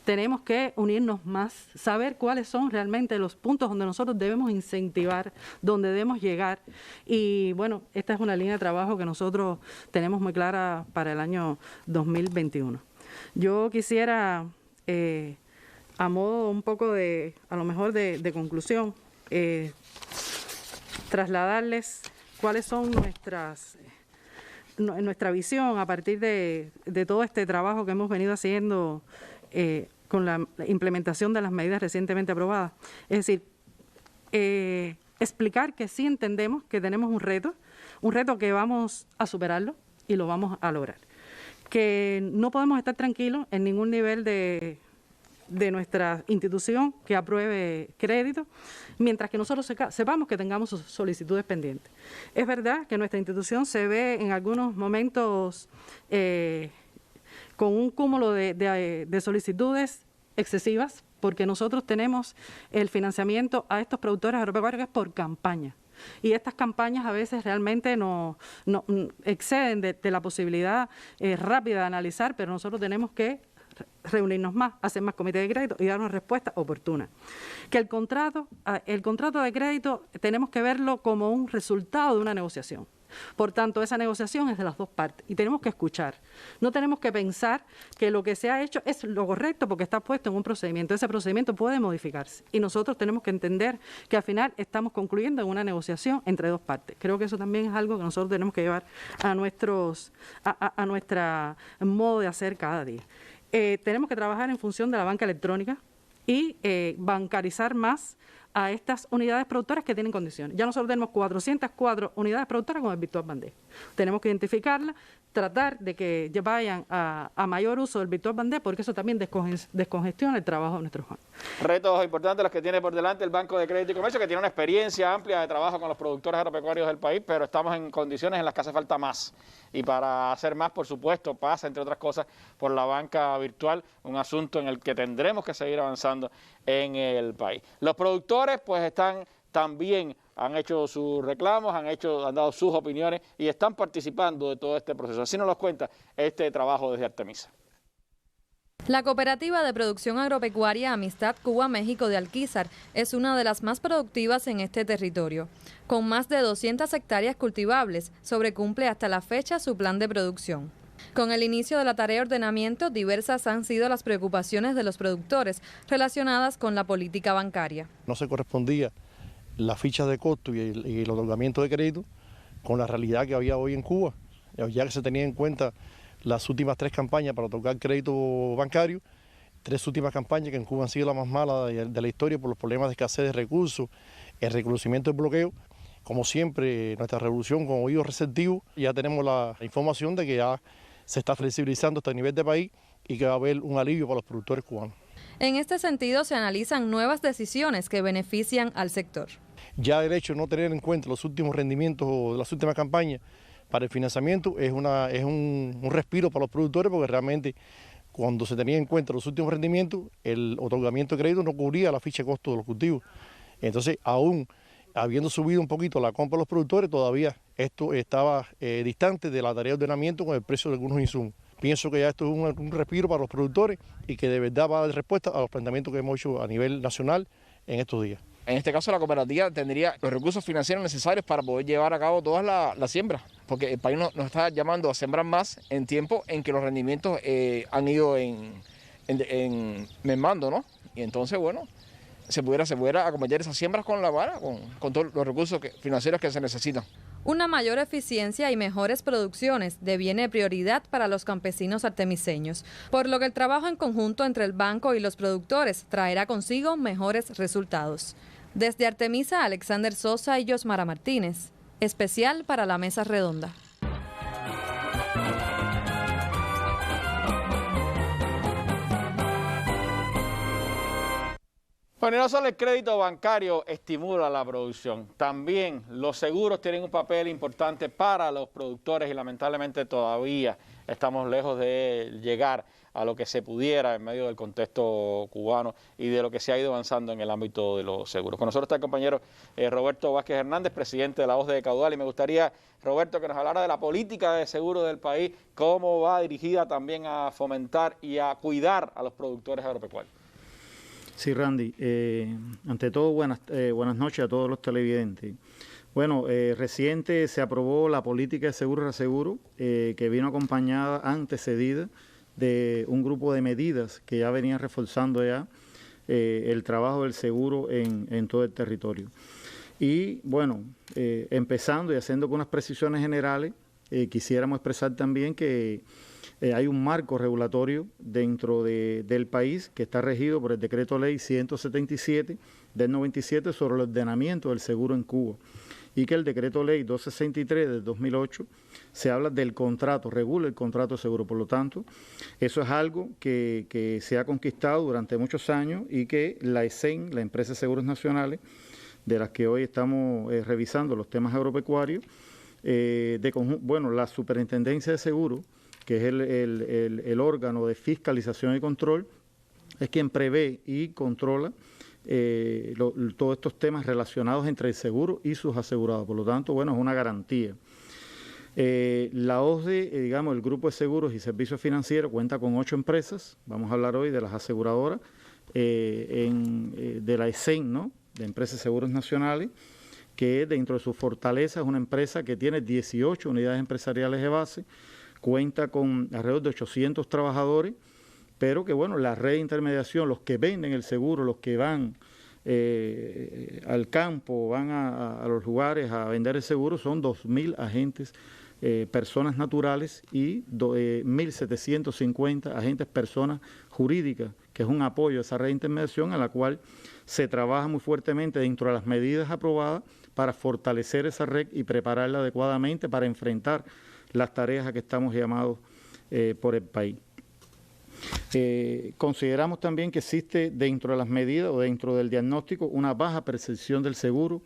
Tenemos que unirnos más, saber cuáles son realmente los puntos donde nosotros debemos incentivar, donde debemos llegar. Y bueno, esta es una línea de trabajo que nosotros tenemos muy clara para el año 2021. Yo quisiera, a modo un poco de, a lo mejor de conclusión, trasladarles cuáles son nuestra visión a partir de todo este trabajo que hemos venido haciendo con la implementación de las medidas recientemente aprobadas. Es decir, explicar que sí entendemos que tenemos un reto que vamos a superarlo y lo vamos a lograr. Que no podemos estar tranquilos en ningún nivel de nuestra institución que apruebe crédito, mientras que nosotros sepamos que tengamos solicitudes pendientes. Es verdad que nuestra institución se ve en algunos momentos con un cúmulo de solicitudes excesivas, porque nosotros tenemos el financiamiento a estos productores agropecuarios que es por campaña. Y estas campañas a veces realmente no exceden de la posibilidad rápida de analizar, pero nosotros tenemos que reunirnos más, hacer más comités de crédito y dar una respuesta oportuna. Que el contrato de crédito tenemos que verlo como un resultado de una negociación. Por tanto, esa negociación es de las dos partes y tenemos que escuchar. No tenemos que pensar que lo que se ha hecho es lo correcto porque está puesto en un procedimiento. Ese procedimiento puede modificarse y nosotros tenemos que entender que al final estamos concluyendo en una negociación entre dos partes. Creo que eso también es algo que nosotros tenemos que llevar a nuestro modo de hacer cada día. Tenemos que trabajar en función de la banca electrónica y bancarizar más a estas unidades productoras que tienen condiciones. Ya nosotros tenemos 404 unidades productoras con el Virtual Bandeja. Tenemos que identificarlas, tratar de que vayan a mayor uso del Virtual Bandeja, porque eso también descongestiona el trabajo de nuestros bancos. Retos importantes los que tiene por delante el Banco de Crédito y Comercio, que tiene una experiencia amplia de trabajo con los productores agropecuarios del país, pero estamos en condiciones en las que hace falta más. Y para hacer más, por supuesto, pasa, entre otras cosas, por la banca virtual, un asunto en el que tendremos que seguir avanzando en el país. Los productores, pues, también han hecho sus reclamos, han dado sus opiniones y están participando de todo este proceso. Así nos lo cuenta este trabajo desde Artemisa. La Cooperativa de Producción Agropecuaria Amistad Cuba-México de Alquizar es una de las más productivas en este territorio. Con más de 200 hectáreas cultivables, sobrecumple hasta la fecha su plan de producción. Con el inicio de la tarea de ordenamiento, diversas han sido las preocupaciones de los productores relacionadas con la política bancaria. No se correspondía la ficha de costo y el otorgamiento de crédito con la realidad que había hoy en Cuba, ya que se tenía en cuenta las últimas 3 campañas para otorgar crédito bancario, 3 últimas campañas que en Cuba han sido las más malas de la historia por los problemas de escasez de recursos, el reconocimiento del bloqueo. Como siempre, nuestra revolución con oídos receptivos, ya tenemos la información de que ya se está flexibilizando este nivel de país y que va a haber un alivio para los productores cubanos. En este sentido, se analizan nuevas decisiones que benefician al sector. Ya el hecho de no tener en cuenta los últimos rendimientos de las últimas campañas para el financiamiento es un respiro para los productores, porque realmente cuando se tenía en cuenta los últimos rendimientos, el otorgamiento de crédito no cubría la ficha de costo de los cultivos. Entonces, aún habiendo subido un poquito la compra de los productores, todavía esto estaba distante de la tarea de ordenamiento con el precio de algunos insumos. Pienso que ya esto es un respiro para los productores y que de verdad va a dar respuesta a los planteamientos que hemos hecho a nivel nacional en estos días. En este caso, la cooperativa tendría los recursos financieros necesarios para poder llevar a cabo todas las siembras, porque el país nos está llamando a sembrar más en tiempo en que los rendimientos han ido mermando, ¿no? Y entonces, bueno, se pudiera acometer esas siembras con la vara, con todos los recursos financieros que se necesitan. Una mayor eficiencia y mejores producciones deviene prioridad para los campesinos artemiseños, por lo que el trabajo en conjunto entre el banco y los productores traerá consigo mejores resultados. Desde Artemisa, Alexander Sosa y Yosmara Martínez, especial para la Mesa Redonda. Bueno, y no solo el crédito bancario estimula la producción, también los seguros tienen un papel importante para los productores y lamentablemente todavía estamos lejos de llegar a lo que se pudiera en medio del contexto cubano y de lo que se ha ido avanzando en el ámbito de los seguros. Con nosotros está el compañero Roberto Vázquez Hernández, presidente de la Voz de Caudal, y me gustaría, Roberto, que nos hablara de la política de seguro del país, cómo va dirigida también a fomentar y a cuidar a los productores agropecuarios. Sí, Randy, ante todo buenas noches a todos los televidentes. Bueno, reciente se aprobó la política de seguro-reaseguro que vino acompañada, antecedida de un grupo de medidas que ya venían reforzando ya el trabajo del seguro en todo el territorio. Y bueno, empezando y haciendo con unas precisiones generales, quisiéramos expresar también que hay un marco regulatorio dentro del país que está regido por el Decreto Ley 177 del 97 sobre el ordenamiento del seguro en Cuba, y que el Decreto Ley 263 del 2008 se habla del contrato, regula el contrato de seguro. Por lo tanto, eso es algo que se ha conquistado durante muchos años y que la ESEN, la Empresa de Seguros Nacionales, de las que hoy estamos revisando los temas agropecuarios, la Superintendencia de Seguros, que es el órgano de fiscalización y control, es quien prevé y controla todos estos temas relacionados entre el seguro y sus asegurados. Por lo tanto, bueno, es una garantía. La OSDE, digamos, el Grupo de Seguros y Servicios Financieros, cuenta con 8 empresas. Vamos a hablar hoy de las aseguradoras, de la ESEN, ¿no?, de Empresas de Seguros Nacionales, que dentro de su fortaleza es una empresa que tiene 18 unidades empresariales de base, cuenta con alrededor de 800 trabajadores, pero que, bueno, la red de intermediación, los que venden el seguro, los que van al campo, van a los lugares a vender el seguro, son 2.000 agentes, personas naturales, y 1.750 agentes personas jurídicas, que es un apoyo a esa red de intermediación a la cual se trabaja muy fuertemente dentro de las medidas aprobadas para fortalecer esa red y prepararla adecuadamente para enfrentar las tareas a que estamos llamados por el país. Consideramos también que existe dentro de las medidas o dentro del diagnóstico una baja percepción del seguro,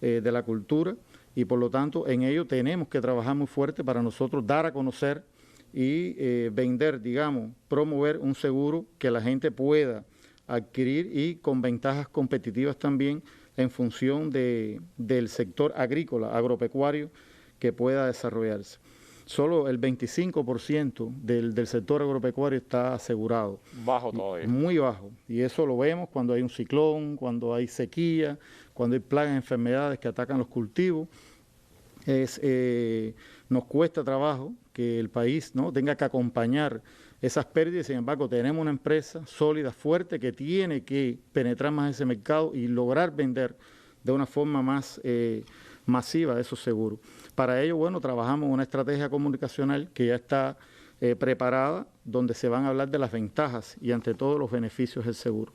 de la cultura, y por lo tanto en ello tenemos que trabajar muy fuerte para nosotros dar a conocer y vender, digamos, promover un seguro que la gente pueda adquirir y con ventajas competitivas también en función del sector agrícola, agropecuario que pueda desarrollarse. Solo el 25% del sector agropecuario está asegurado. Bajo todavía. Muy bajo. Y eso lo vemos cuando hay un ciclón, cuando hay sequía, cuando hay plagas y enfermedades que atacan los cultivos. Nos cuesta trabajo que el país, ¿no?, tenga que acompañar esas pérdidas. Sin embargo, tenemos una empresa sólida, fuerte, que tiene que penetrar más en ese mercado y lograr vender de una forma más masiva esos seguros. Para ello, bueno, trabajamos una estrategia comunicacional que ya está preparada, donde se van a hablar de las ventajas y ante todo los beneficios del seguro.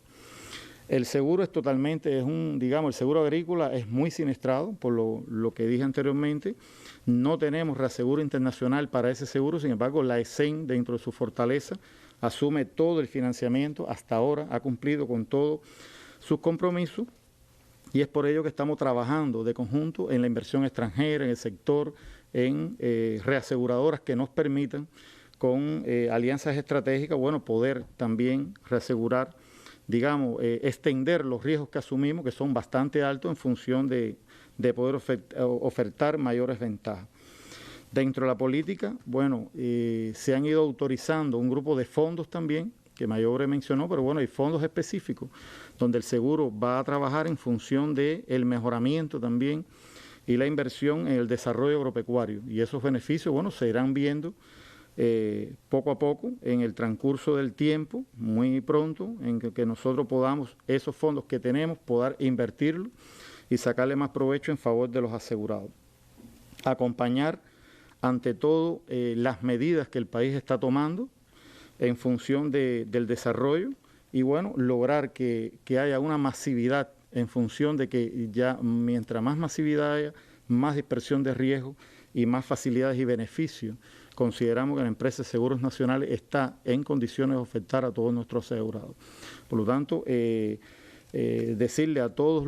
El seguro es totalmente, digamos, el seguro agrícola es muy siniestrado, por lo que dije anteriormente. No tenemos reaseguro internacional para ese seguro, sin embargo, la ESEN, dentro de su fortaleza, asume todo el financiamiento. Hasta ahora ha cumplido con todos sus compromisos, y es por ello que estamos trabajando de conjunto en la inversión extranjera, en el sector, en reaseguradoras que nos permitan, con alianzas estratégicas, bueno, poder también reasegurar, digamos, extender los riesgos que asumimos, que son bastante altos, en función de poder ofertar mayores ventajas. Dentro de la política, bueno, se han ido autorizando un grupo de fondos también, que Mayobre mencionó, pero bueno, hay fondos específicos donde el seguro va a trabajar en función del mejoramiento también y la inversión en el desarrollo agropecuario. Y esos beneficios, bueno, se irán viendo poco a poco en el transcurso del tiempo, muy pronto, en que nosotros podamos, esos fondos que tenemos, poder invertirlos y sacarle más provecho en favor de los asegurados. Acompañar, ante todo, las medidas que el país está tomando en función del desarrollo, y bueno, lograr que haya una masividad en función de que ya mientras más masividad haya, más dispersión de riesgo y más facilidades y beneficios. Consideramos que la empresa de seguros nacionales está en condiciones de ofertar a todos nuestros asegurados. Por lo tanto, decirle a todos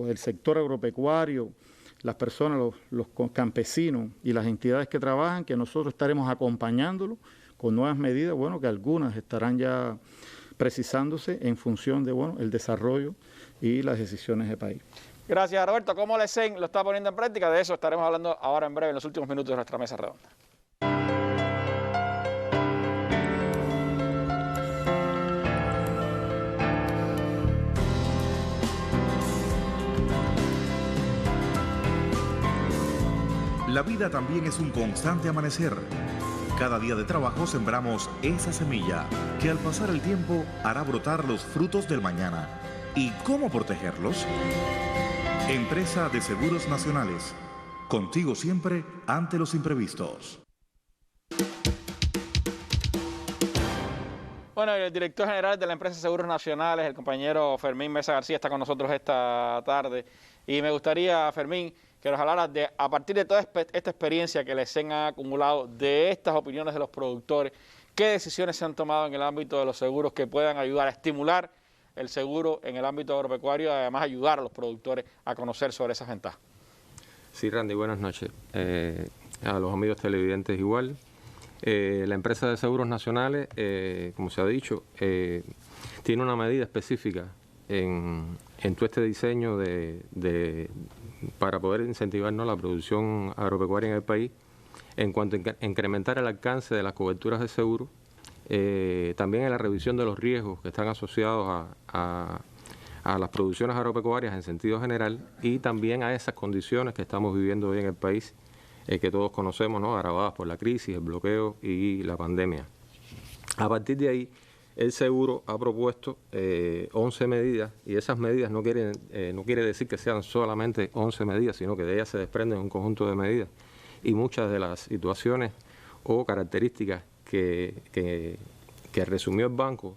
el sector agropecuario, las personas, los campesinos y las entidades que trabajan, que nosotros estaremos acompañándolos con nuevas medidas, bueno, que algunas estarán ya precisándose en función de, bueno, el desarrollo y las decisiones de país. Gracias, Roberto. ¿Cómo la ESEN lo está poniendo en práctica? De eso estaremos hablando ahora en breve, en los últimos minutos de nuestra mesa redonda. La vida también es un constante amanecer. Cada día de trabajo sembramos esa semilla que al pasar el tiempo hará brotar los frutos del mañana. ¿Y cómo protegerlos? Empresa de Seguros Nacionales. Contigo siempre ante los imprevistos. Bueno, el director general de la Empresa de Seguros Nacionales, el compañero Fermín Mesa García, está con nosotros esta tarde. Y me gustaría, Fermín, que nos hablara de, a partir de toda esta experiencia que les han acumulado, de estas opiniones de los productores, qué decisiones se han tomado en el ámbito de los seguros que puedan ayudar a estimular el seguro en el ámbito agropecuario, y además ayudar a los productores a conocer sobre esas ventajas. Sí, Randy, buenas noches. A los amigos televidentes igual. La empresa de seguros nacionales, como se ha dicho, tiene una medida específica en todo este diseño para poder incentivar, ¿no?, la producción agropecuaria en el país, en cuanto a incrementar el alcance de las coberturas de seguro, también en la revisión de los riesgos que están asociados a las producciones agropecuarias en sentido general, y también a esas condiciones que estamos viviendo hoy en el país, que todos conocemos, ¿no?, agravadas por la crisis, el bloqueo y la pandemia. A partir de ahí, el seguro ha propuesto 11 medidas, y esas medidas no quiere decir que sean solamente 11 medidas, sino que de ellas se desprenden un conjunto de medidas, y muchas de las situaciones o características que resumió el banco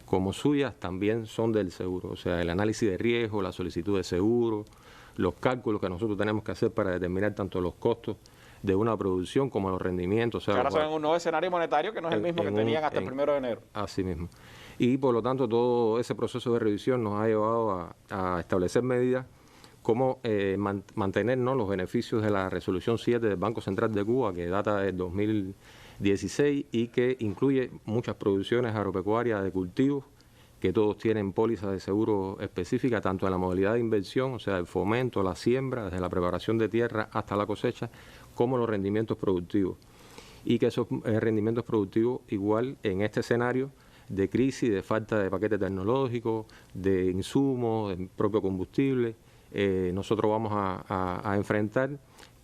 como suyas también son del seguro. O sea, el análisis de riesgo, la solicitud de seguro, los cálculos que nosotros tenemos que hacer para determinar tanto los costos de una producción como los rendimientos. O sea, ahora son en un nuevo escenario monetario que no es el mismo que tenían hasta el 1 de enero. Así mismo. Y por lo tanto todo ese proceso de revisión nos ha llevado a establecer medidas como mantener, ¿no?, los beneficios de la resolución 7 del Banco Central de Cuba, que data del 2016 y que incluye muchas producciones agropecuarias de cultivos, que todos tienen pólizas de seguro específicas, tanto en la modalidad de inversión, o sea, el fomento, la siembra, desde la preparación de tierra hasta la cosecha, como los rendimientos productivos. Y que esos rendimientos productivos, igual en este escenario de crisis, de falta de paquete tecnológico, de insumos, de propio combustible, nosotros vamos a enfrentar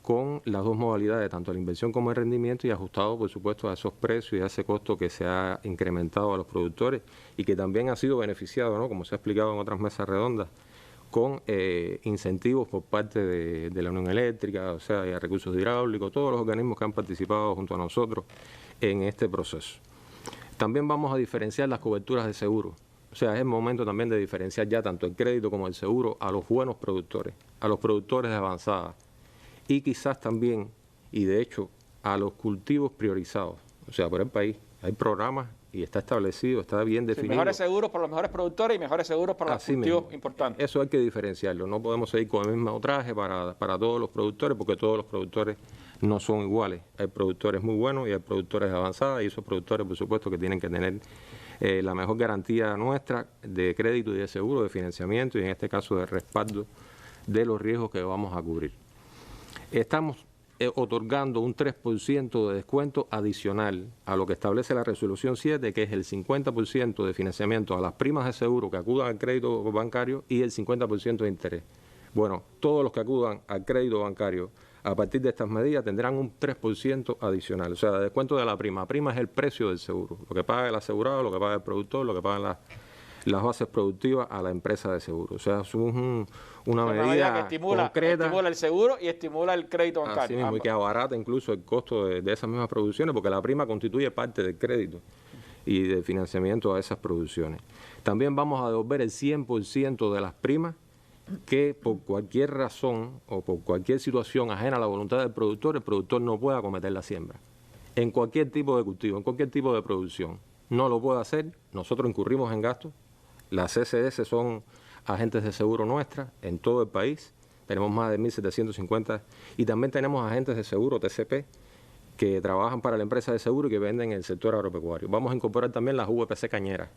con las dos modalidades, tanto la inversión como el rendimiento, y ajustado, por supuesto, a esos precios y a ese costo que se ha incrementado a los productores y que también ha sido beneficiado, ¿no?, como se ha explicado en otras mesas redondas, con incentivos por parte de la Unión Eléctrica, o sea, de Recursos Hidráulicos, todos los organismos que han participado junto a nosotros en este proceso. También vamos a diferenciar las coberturas de seguro. O sea, es el momento también de diferenciar ya tanto el crédito como el seguro a los buenos productores, a los productores de avanzada, y quizás también, y de hecho, a los cultivos priorizados. O sea, por el país hay programas y está establecido, está bien definido. Sí, mejores seguros para los mejores productores y mejores seguros para los cultivos importantes. Eso hay que diferenciarlo. No podemos seguir con el mismo traje para todos los productores, porque todos los productores no son iguales. Hay productores muy buenos y hay productores de avanzada, y esos productores, por supuesto, que tienen que tener la mejor garantía nuestra de crédito y de seguro, de financiamiento, y en este caso de respaldo de los riesgos que vamos a cubrir. Estamos otorgando un 3% de descuento adicional a lo que establece la resolución 7, que es el 50% de financiamiento a las primas de seguro que acudan al crédito bancario y el 50% de interés. Bueno, todos los que acudan al crédito bancario a partir de estas medidas tendrán un 3% adicional, o sea, de descuento de la prima. La prima es el precio del seguro, lo que paga el asegurado, lo que paga el productor, lo que pagan las bases productivas a la empresa de seguro. O sea, es una medida que estimula, concreta. Estimula el seguro y estimula el crédito bancario. Así mismo, y que abarata incluso el costo de esas mismas producciones, porque la prima constituye parte del crédito y del financiamiento a esas producciones. También vamos a devolver el 100% de las primas que por cualquier razón o por cualquier situación ajena a la voluntad del productor, el productor no pueda acometer la siembra. En cualquier tipo de cultivo, en cualquier tipo de producción. No lo puede hacer, nosotros incurrimos en gastos. Las CCS son agentes de seguro nuestras en todo el país. Tenemos más de 1.750 y también tenemos agentes de seguro, TCP, que trabajan para la empresa de seguro y que venden en el sector agropecuario. Vamos a incorporar también las VPC cañeras.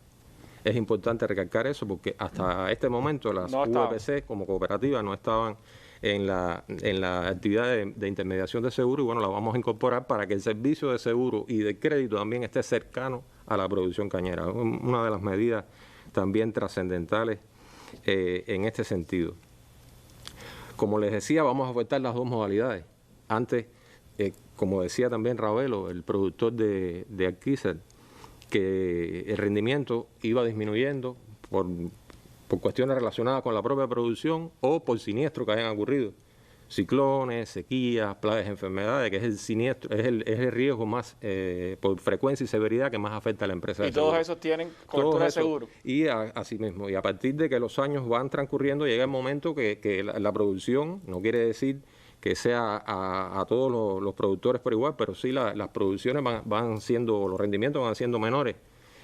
Es importante recalcar eso porque hasta este momento las VPC como cooperativas no estaban en la actividad de intermediación de seguro, y bueno, la vamos a incorporar para que el servicio de seguro y de crédito también esté cercano a la producción cañera. Una de las medidas también trascendentales en este sentido. Como les decía, vamos a ofertar las dos modalidades. Antes, como decía también Ravelo, el productor de Alquizar, que el rendimiento iba disminuyendo por cuestiones relacionadas con la propia producción o por siniestros que hayan ocurrido. Ciclones, sequías, plagas, enfermedades, que es el siniestro, es el riesgo más por frecuencia y severidad que más afecta a la empresa de seguro. Y todos esos tienen cobertura de seguro. Y así mismo, y a partir de que los años van transcurriendo, llega el momento que la producción, no quiere decir que sea a todos los productores por igual, pero sí las producciones van siendo, los rendimientos van siendo menores.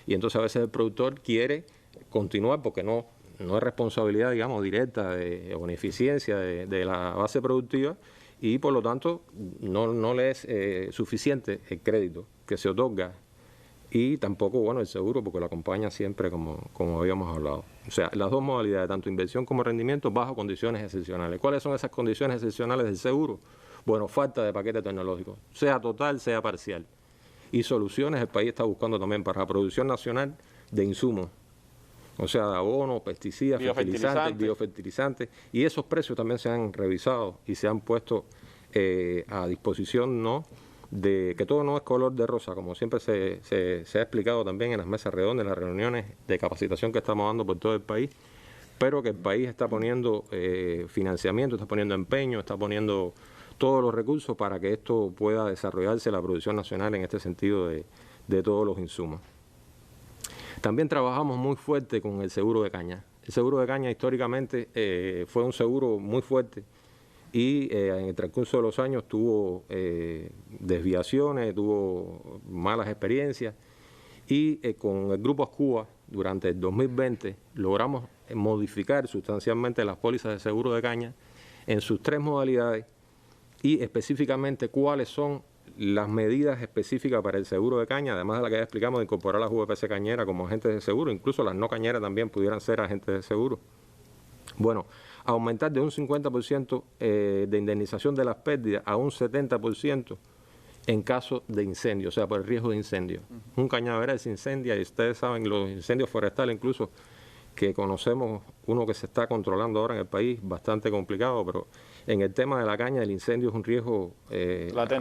Y entonces a veces el productor quiere continuar porque no es responsabilidad, digamos, directa o ineficiencia de la base productiva, y por lo tanto no le es suficiente el crédito que se otorga, y tampoco, bueno, el seguro, porque lo acompaña siempre como habíamos hablado. O sea, las dos modalidades, tanto inversión como rendimiento, bajo condiciones excepcionales. ¿Cuáles son esas condiciones excepcionales del seguro? Bueno, falta de paquete tecnológico, sea total, sea parcial. Y soluciones el país está buscando también para la producción nacional de insumos, o sea, de abonos, pesticidas, fertilizantes, biofertilizantes, y esos precios también se han revisado y se han puesto a disposición, ¿no?, de que todo no es color de rosa, como siempre se ha explicado también en las mesas redondas, en las reuniones de capacitación que estamos dando por todo el país, pero que el país está poniendo financiamiento, está poniendo empeño, está poniendo todos los recursos para que esto pueda desarrollarse, la producción nacional en este sentido de todos los insumos. También trabajamos muy fuerte con el seguro de caña. El seguro de caña históricamente fue un seguro muy fuerte, y en el transcurso de los años tuvo desviaciones, tuvo malas experiencias, y con el Grupo Ascuba durante el 2020 logramos modificar sustancialmente las pólizas de seguro de caña en sus tres modalidades, y específicamente cuáles son las medidas específicas para el seguro de caña, además de la que ya explicamos de incorporar las VPC cañeras como agentes de seguro, incluso las no cañeras también pudieran ser agentes de seguro. Bueno, aumentar de un 50% de indemnización de las pérdidas a un 70% en caso de incendio, o sea, por el riesgo de incendio. Un cañaveral se incendia, y ustedes saben, los incendios forestales incluso, que conocemos uno que se está controlando ahora en el país, bastante complicado, pero en el tema de la caña el incendio es un riesgo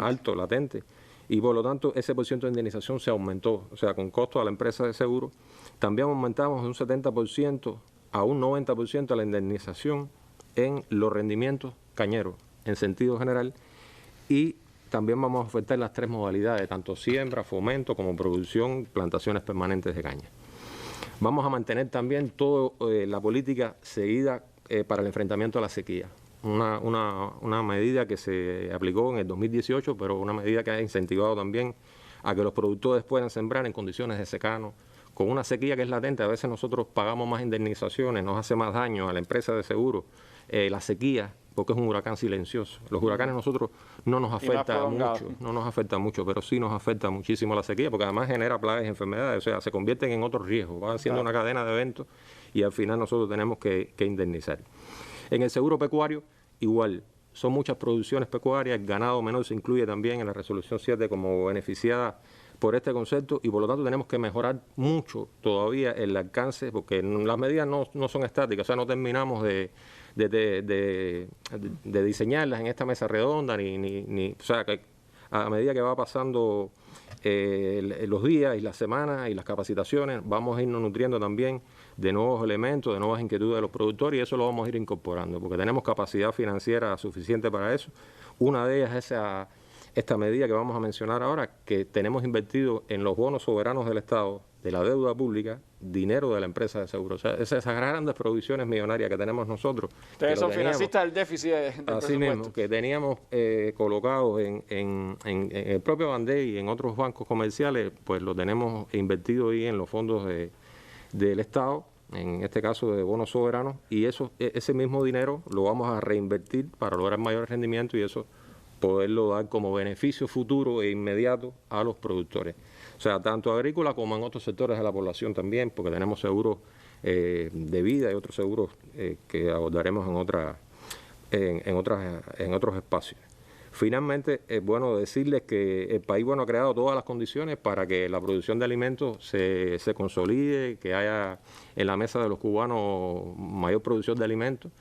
alto, latente, y por lo tanto ese porcentaje de indemnización se aumentó, o sea, con costo a la empresa de seguro. También aumentamos de un 70% a un 90% la indemnización en los rendimientos cañeros, en sentido general, y también vamos a ofertar las tres modalidades, tanto siembra, fomento, como producción, plantaciones permanentes de caña. Vamos a mantener también toda la política seguida para el enfrentamiento a la sequía. Una medida que se aplicó en el 2018, pero una medida que ha incentivado también a que los productores puedan sembrar en condiciones de secano. Con una sequía que es latente, a veces nosotros pagamos más indemnizaciones, nos hace más daño a la empresa de seguro la sequía, porque es un huracán silencioso. Los huracanes a nosotros no nos afecta mucho, pero sí nos afecta muchísimo la sequía, porque además genera plagas y enfermedades, o sea, se convierten en otros riesgos, va siendo una cadena de eventos, y al final nosotros tenemos que indemnizar. En el seguro pecuario, igual, son muchas producciones pecuarias, el ganado menor se incluye también en la resolución 7 como beneficiada por este concepto, y por lo tanto tenemos que mejorar mucho todavía el alcance, porque las medidas no son estáticas, o sea, no terminamos de diseñarlas en esta mesa redonda, o sea, que a medida que va pasando los días y las semanas y las capacitaciones, vamos a irnos nutriendo también de nuevos elementos, de nuevas inquietudes de los productores, y eso lo vamos a ir incorporando, porque tenemos capacidad financiera suficiente para eso. Una de ellas es esta medida que vamos a mencionar ahora, que tenemos invertido en los bonos soberanos del Estado, de la deuda pública, dinero de la empresa de seguro. O sea, esas grandes provisiones millonarias que tenemos nosotros. Ustedes son financistas del déficit del así presupuesto. mismo, que teníamos colocados en el propio Bandey y en otros bancos comerciales, pues lo tenemos invertido ahí en los fondos del Estado, en este caso de bonos soberanos, y ese mismo dinero lo vamos a reinvertir para lograr mayores rendimientos, y eso poderlo dar como beneficio futuro e inmediato a los productores. O sea, tanto agrícola como en otros sectores de la población también, porque tenemos seguros de vida y otros seguros que abordaremos en otros espacios. Finalmente, es bueno decirles que el país ha creado todas las condiciones para que la producción de alimentos se consolide, que haya en la mesa de los cubanos mayor producción de alimentos,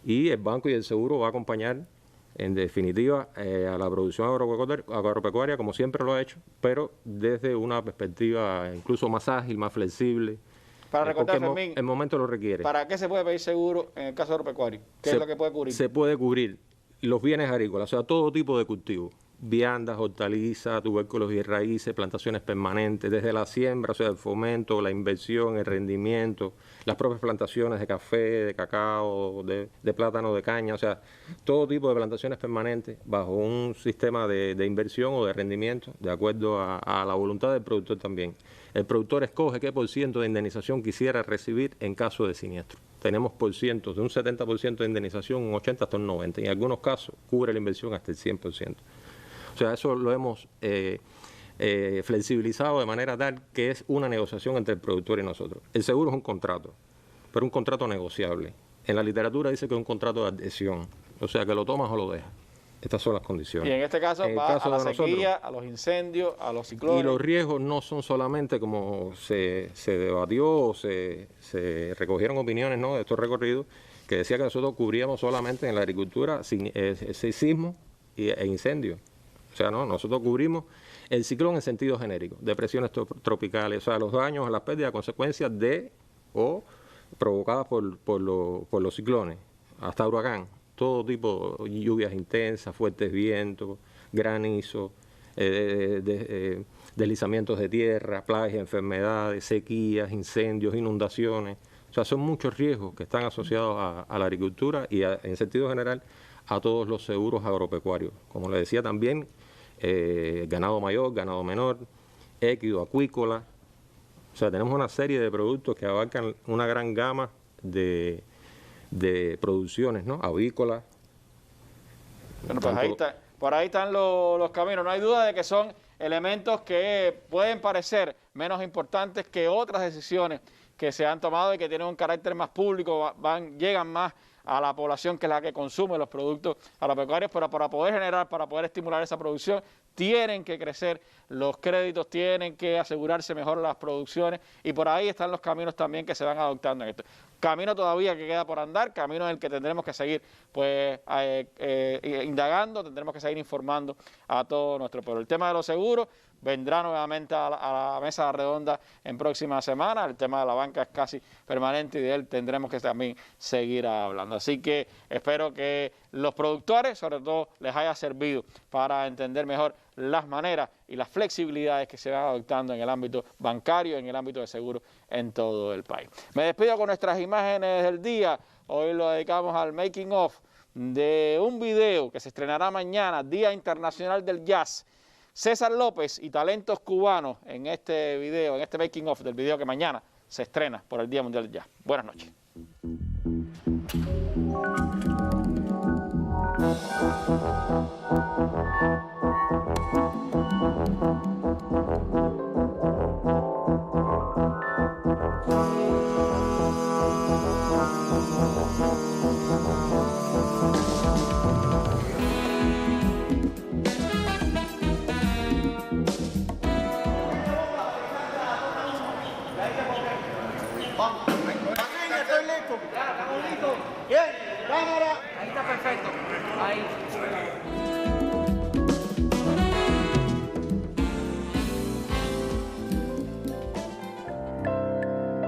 y el Banco y el Seguro va a acompañar en definitiva a la producción agropecuaria, como siempre lo ha hecho, pero desde una perspectiva incluso más ágil, más flexible. Para recordar, Fermín, el momento lo requiere. ¿Para qué se puede pedir seguro en el caso agropecuario? ¿Qué es lo que puede cubrir? Se puede cubrir los bienes agrícolas, o sea, todo tipo de cultivos, viandas, hortalizas, tubérculos y raíces, plantaciones permanentes, desde la siembra, o sea, el fomento, la inversión, el rendimiento, las propias plantaciones de café, de cacao, de plátano, de caña, o sea, todo tipo de plantaciones permanentes bajo un sistema de inversión o de rendimiento, de acuerdo a la voluntad del productor también. El productor escoge qué % de indemnización quisiera recibir en caso de siniestro. Tenemos porcientos de un 70% de indemnización, un 80% hasta un 90%, y en algunos casos cubre la inversión hasta el 100%. O sea, eso lo hemos flexibilizado de manera tal que es una negociación entre el productor y nosotros. El seguro es un contrato, pero un contrato negociable. En la literatura dice que es un contrato de adhesión, o sea que lo tomas o lo dejas. Estas son las condiciones. Y en este caso va a la sequía, a los incendios, a los ciclones. Y los riesgos no son solamente como se debatió o se recogieron opiniones, ¿no?, de estos recorridos, que decía que nosotros cubríamos solamente en la agricultura sismo e incendios. O sea, no, nosotros cubrimos el ciclón en sentido genérico, depresiones tropicales, o sea, los daños, las pérdidas a consecuencias de o provocadas por los ciclones, hasta huracán. Todo tipo de lluvias intensas, fuertes vientos, granizo, deslizamientos de tierra, plagas, enfermedades, sequías, incendios, inundaciones. O sea, son muchos riesgos que están asociados a la agricultura y en sentido general a todos los seguros agropecuarios. Como le decía también, ganado mayor, ganado menor, équido, acuícola. O sea, tenemos una serie de productos que abarcan una gran gama de producciones, ¿no?, avícolas. Bueno, pues por ahí están los caminos. No hay duda de que son elementos que pueden parecer menos importantes que otras decisiones que se han tomado y que tienen un carácter más público, llegan más a la población que es la que consume los productos agropecuarios, pero para poder generar, para poder estimular esa producción, tienen que crecer los créditos, tienen que asegurarse mejor las producciones y por ahí están los caminos también que se van adoptando en esto. Camino todavía que queda por andar, camino en el que tendremos que seguir pues indagando, tendremos que seguir informando a todo nuestro pueblo. El tema de los seguros vendrá nuevamente a la mesa redonda en próximas semanas. El tema de la banca es casi permanente y de él tendremos que también seguir hablando. Así que espero que los productores, sobre todo, les haya servido para entender mejor las maneras y las flexibilidades que se van adoptando en el ámbito bancario, en el ámbito de seguros en todo el país. Me despido con nuestras imágenes del día. Hoy lo dedicamos al making of de un video que se estrenará mañana, Día Internacional del Jazz. César López y talentos cubanos en este video, en este making of del video que mañana se estrena por el Día Mundial del Jazz. Buenas noches. Bien, cámara. Ahí está perfecto. Ahí.